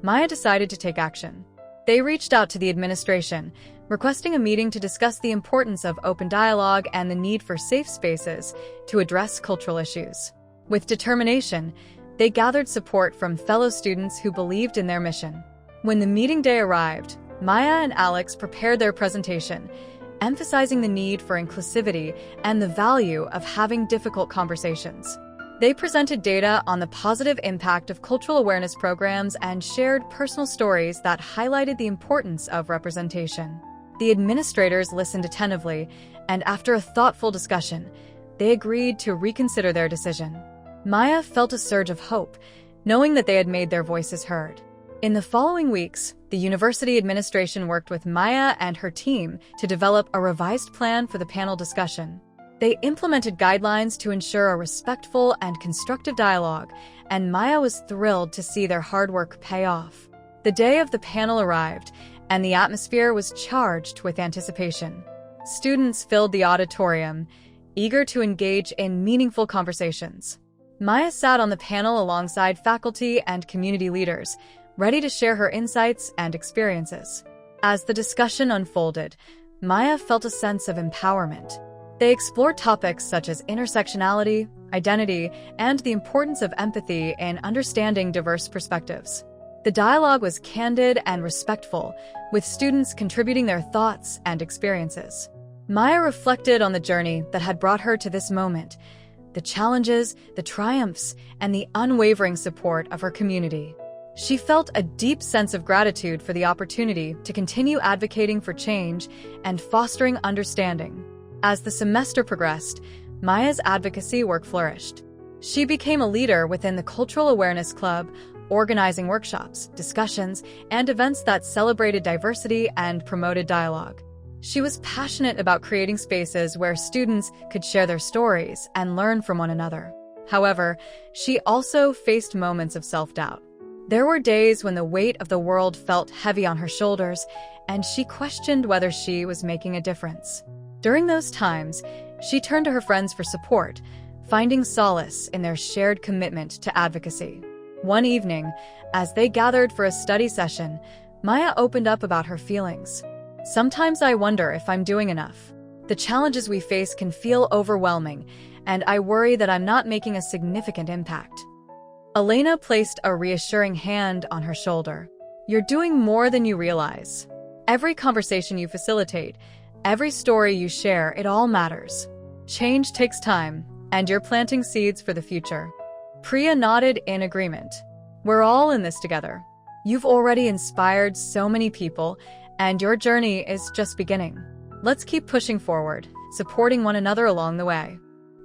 Maya decided to take action. They reached out to the administration, requesting a meeting to discuss the importance of open dialogue and the need for safe spaces to address cultural issues. With determination, they gathered support from fellow students who believed in their mission. When the meeting day arrived, Maya and Alex prepared their presentation, emphasizing the need for inclusivity and the value of having difficult conversations. They presented data on the positive impact of cultural awareness programs and shared personal stories that highlighted the importance of representation. The administrators listened attentively, and after a thoughtful discussion, they agreed to reconsider their decision. Maya felt a surge of hope, knowing that they had made their voices heard. In the following weeks, the university administration worked with Maya and her team to develop a revised plan for the panel discussion. They implemented guidelines to ensure a respectful and constructive dialogue, and Maya was thrilled to see their hard work pay off. The day of the panel arrived, and the atmosphere was charged with anticipation. Students filled the auditorium, eager to engage in meaningful conversations. Maya sat on the panel alongside faculty and community leaders, ready to share her insights and experiences. As the discussion unfolded, Maya felt a sense of empowerment. They explored topics such as intersectionality, identity, and the importance of empathy in understanding diverse perspectives. The dialogue was candid and respectful, with students contributing their thoughts and experiences. Maya reflected on the journey that had brought her to this moment, the challenges, the triumphs, and the unwavering support of her community. She felt a deep sense of gratitude for the opportunity to continue advocating for change and fostering understanding. As the semester progressed, Maya's advocacy work flourished. She became a leader within the Cultural Awareness Club, organizing workshops, discussions, and events that celebrated diversity and promoted dialogue. She was passionate about creating spaces where students could share their stories and learn from one another. However, she also faced moments of self-doubt. There were days when the weight of the world felt heavy on her shoulders, and she questioned whether she was making a difference. During those times, she turned to her friends for support, finding solace in their shared commitment to advocacy. One evening, as they gathered for a study session, Maya opened up about her feelings. Sometimes I wonder if I'm doing enough. The challenges we face can feel overwhelming, and I worry that I'm not making a significant impact. Elena placed a reassuring hand on her shoulder. You're doing more than you realize. Every conversation you facilitate, every story you share, it all matters. Change takes time, and you're planting seeds for the future. Priya nodded in agreement. We're all in this together. You've already inspired so many people, and your journey is just beginning. Let's keep pushing forward, supporting one another along the way.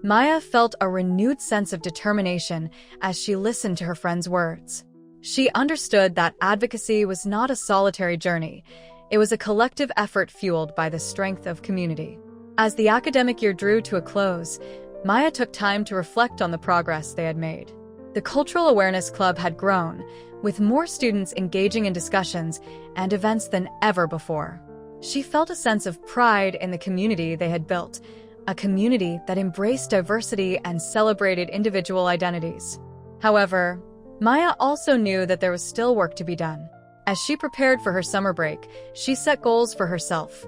Maya felt a renewed sense of determination as she listened to her friend's words. She understood that advocacy was not a solitary journey. It was a collective effort fueled by the strength of community. As the academic year drew to a close, Maya took time to reflect on the progress they had made. The Cultural Awareness Club had grown, with more students engaging in discussions and events than ever before. She felt a sense of pride in the community they had built, a community that embraced diversity and celebrated individual identities. However, Maya also knew that there was still work to be done. As she prepared for her summer break, she set goals for herself,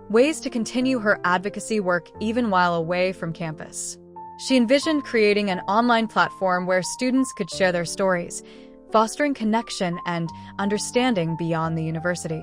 ways to continue her advocacy work even while away from campus. She envisioned creating an online platform where students could share their stories, fostering connection and understanding beyond the university.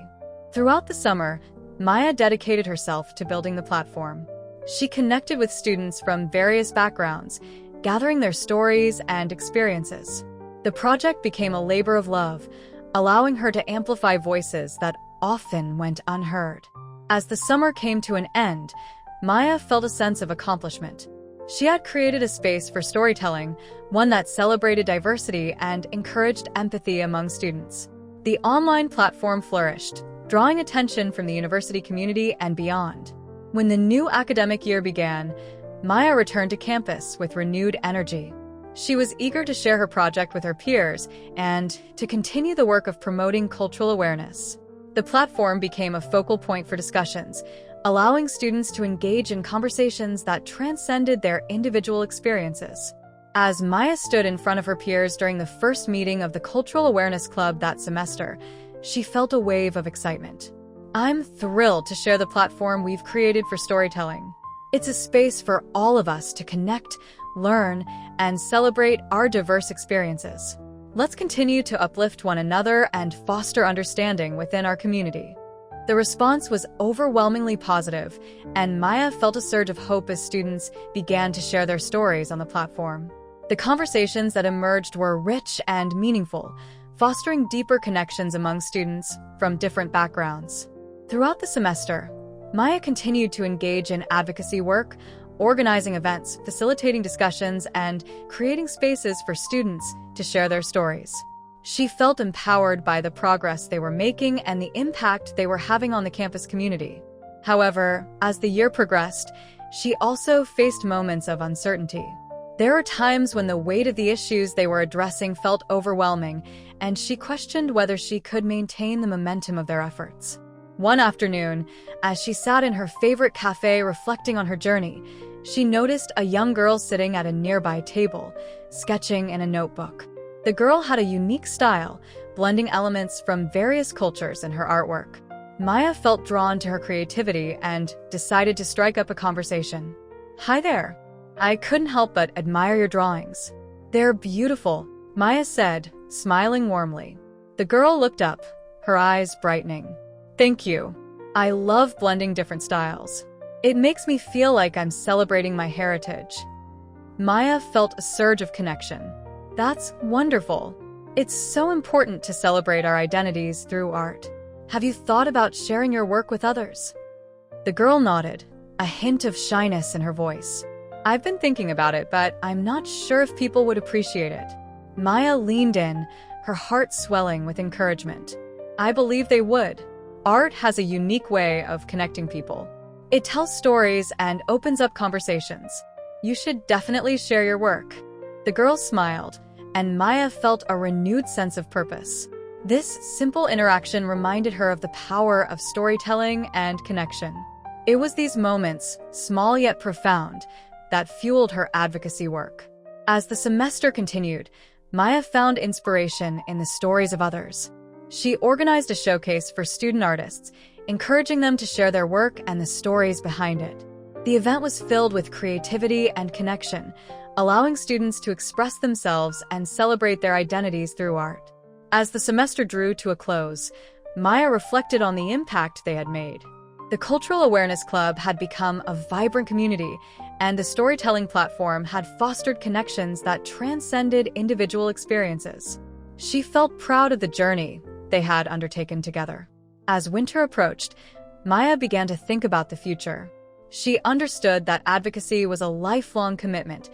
Throughout the summer, Maya dedicated herself to building the platform. She connected with students from various backgrounds, gathering their stories and experiences. The project became a labor of love, allowing her to amplify voices that often went unheard. As the summer came to an end, Maya felt a sense of accomplishment. She had created a space for storytelling, one that celebrated diversity and encouraged empathy among students. The online platform flourished, drawing attention from the university community and beyond. When the new academic year began, Maya returned to campus with renewed energy. She was eager to share her project with her peers and to continue the work of promoting cultural awareness. The platform became a focal point for discussions, allowing students to engage in conversations that transcended their individual experiences. As Maya stood in front of her peers during the first meeting of the Cultural Awareness Club that semester, she felt a wave of excitement. I'm thrilled to share the platform we've created for storytelling. It's a space for all of us to connect, learn, and celebrate our diverse experiences. Let's continue to uplift one another and foster understanding within our community. The response was overwhelmingly positive, and Maya felt a surge of hope as students began to share their stories on the platform. The conversations that emerged were rich and meaningful, fostering deeper connections among students from different backgrounds. Throughout the semester, Maya continued to engage in advocacy work, organizing events, facilitating discussions, and creating spaces for students to share their stories. She felt empowered by the progress they were making and the impact they were having on the campus community. However, as the year progressed, she also faced moments of uncertainty. There were times when the weight of the issues they were addressing felt overwhelming, and she questioned whether she could maintain the momentum of their efforts. One afternoon, as she sat in her favorite cafe reflecting on her journey, she noticed a young girl sitting at a nearby table, sketching in a notebook. The girl had a unique style, blending elements from various cultures in her artwork. Maya felt drawn to her creativity and decided to strike up a conversation. "Hi there. I couldn't help but admire your drawings. They're beautiful," Maya said, smiling warmly. The girl looked up, her eyes brightening. "Thank you. I love blending different styles. It makes me feel like I'm celebrating my heritage." Maya felt a surge of connection. "That's wonderful. It's so important to celebrate our identities through art. Have you thought about sharing your work with others?" The girl nodded, a hint of shyness in her voice. "I've been thinking about it, but I'm not sure if people would appreciate it." Maya leaned in, her heart swelling with encouragement. "I believe they would. Art has a unique way of connecting people. It tells stories and opens up conversations. You should definitely share your work." The girl smiled, and Maya felt a renewed sense of purpose. This simple interaction reminded her of the power of storytelling and connection. It was these moments, small yet profound, that fueled her advocacy work. As the semester continued, Maya found inspiration in the stories of others. She organized a showcase for student artists, encouraging them to share their work and the stories behind it. The event was filled with creativity and connection, allowing students to express themselves and celebrate their identities through art. As the semester drew to a close, Maya reflected on the impact they had made. The Cultural Awareness Club had become a vibrant community, and the storytelling platform had fostered connections that transcended individual experiences. She felt proud of the journey they had undertaken together. As winter approached, Maya began to think about the future. She understood that advocacy was a lifelong commitment,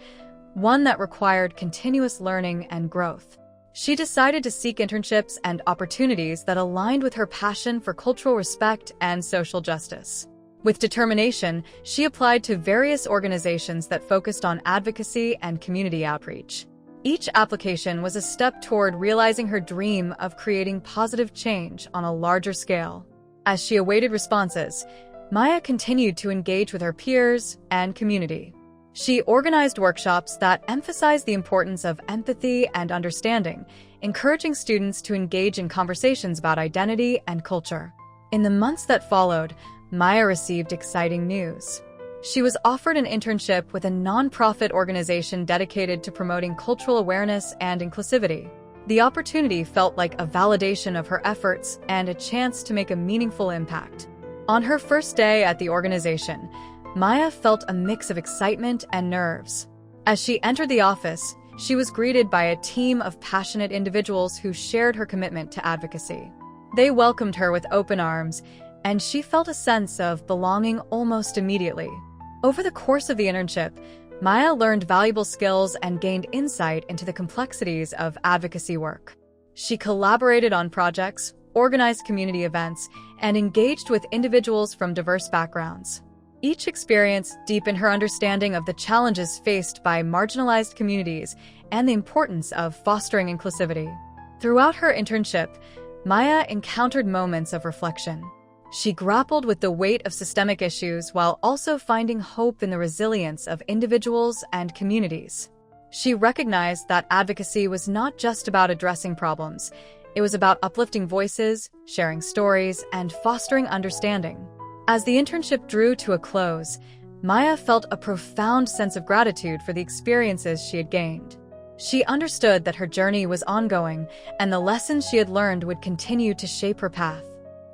one that required continuous learning and growth. She decided to seek internships and opportunities that aligned with her passion for cultural respect and social justice. With determination, she applied to various organizations that focused on advocacy and community outreach. Each application was a step toward realizing her dream of creating positive change on a larger scale. As she awaited responses, Maya continued to engage with her peers and community. She organized workshops that emphasized the importance of empathy and understanding, encouraging students to engage in conversations about identity and culture. In the months that followed, Maya received exciting news. She was offered an internship with a nonprofit organization dedicated to promoting cultural awareness and inclusivity. The opportunity felt like a validation of her efforts and a chance to make a meaningful impact. On her first day at the organization, Maya felt a mix of excitement and nerves. As she entered the office, she was greeted by a team of passionate individuals who shared her commitment to advocacy. They welcomed her with open arms, and she felt a sense of belonging almost immediately. Over the course of the internship, Maya learned valuable skills and gained insight into the complexities of advocacy work. She collaborated on projects, organized community events, and engaged with individuals from diverse backgrounds. Each experience deepened her understanding of the challenges faced by marginalized communities and the importance of fostering inclusivity. Throughout her internship, Maya encountered moments of reflection. She grappled with the weight of systemic issues while also finding hope in the resilience of individuals and communities. She recognized that advocacy was not just about addressing problems. It was about uplifting voices, sharing stories, and fostering understanding. As the internship drew to a close, Maya felt a profound sense of gratitude for the experiences she had gained. She understood that her journey was ongoing, and the lessons she had learned would continue to shape her path.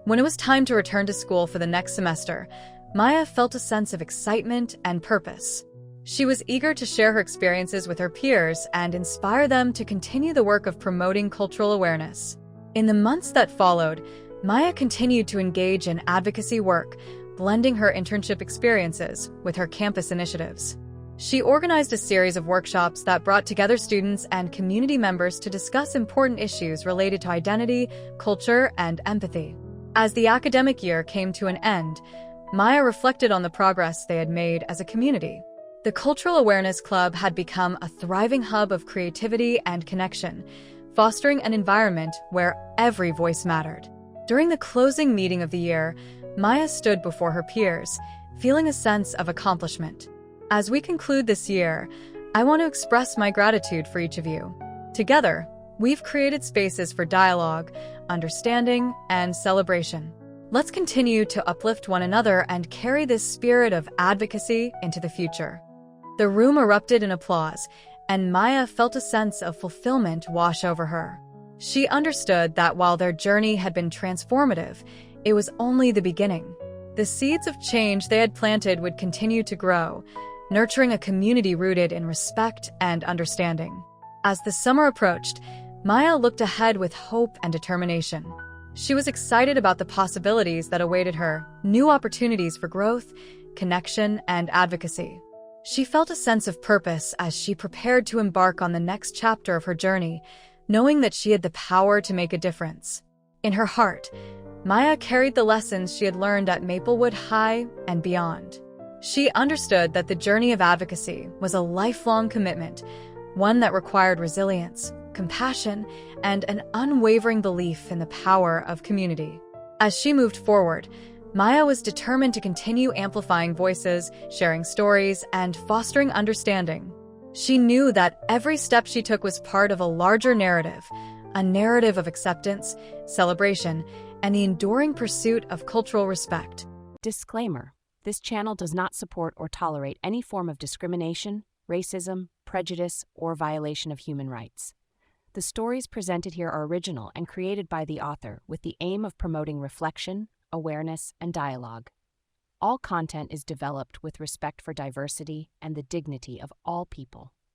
When it was time to return to school for the next semester, Maya felt a sense of excitement and purpose. She was eager to share her experiences with her peers and inspire them to continue the work of promoting cultural awareness. In the months that followed, Maya continued to engage in advocacy work, blending her internship experiences with her campus initiatives. She organized a series of workshops that brought together students and community members to discuss important issues related to identity, culture, and empathy. As the academic year came to an end, Maya reflected on the progress they had made as a community. The Cultural Awareness Club had become a thriving hub of creativity and connection, fostering an environment where every voice mattered. During the closing meeting of the year, Maya stood before her peers, feeling a sense of accomplishment. As we conclude this year, I want to express my gratitude for each of you. Together, we've created spaces for dialogue, understanding, and celebration. Let's continue to uplift one another and carry this spirit of advocacy into the future. The room erupted in applause, and Maya felt a sense of fulfillment wash over her. She understood that while their journey had been transformative, it was only the beginning. The seeds of change they had planted would continue to grow, nurturing a community rooted in respect and understanding. As the summer approached, Maya looked ahead with hope and determination. She was excited about the possibilities that awaited her, new opportunities for growth, connection, and advocacy. She felt a sense of purpose as she prepared to embark on the next chapter of her journey, knowing that she had the power to make a difference. In her heart, Maya carried the lessons she had learned at Maplewood High and beyond. She understood that the journey of advocacy was a lifelong commitment, one that required resilience, compassion, and an unwavering belief in the power of community. As she moved forward, Maya was determined to continue amplifying voices, sharing stories, and fostering understanding. She knew that every step she took was part of a larger narrative, a narrative of acceptance, celebration, and the enduring pursuit of cultural respect. Disclaimer: this channel does not support or tolerate any form of discrimination, racism, prejudice, or violation of human rights. The stories presented here are original and created by the author with the aim of promoting reflection, awareness, and dialogue. All content is developed with respect for diversity and the dignity of all people.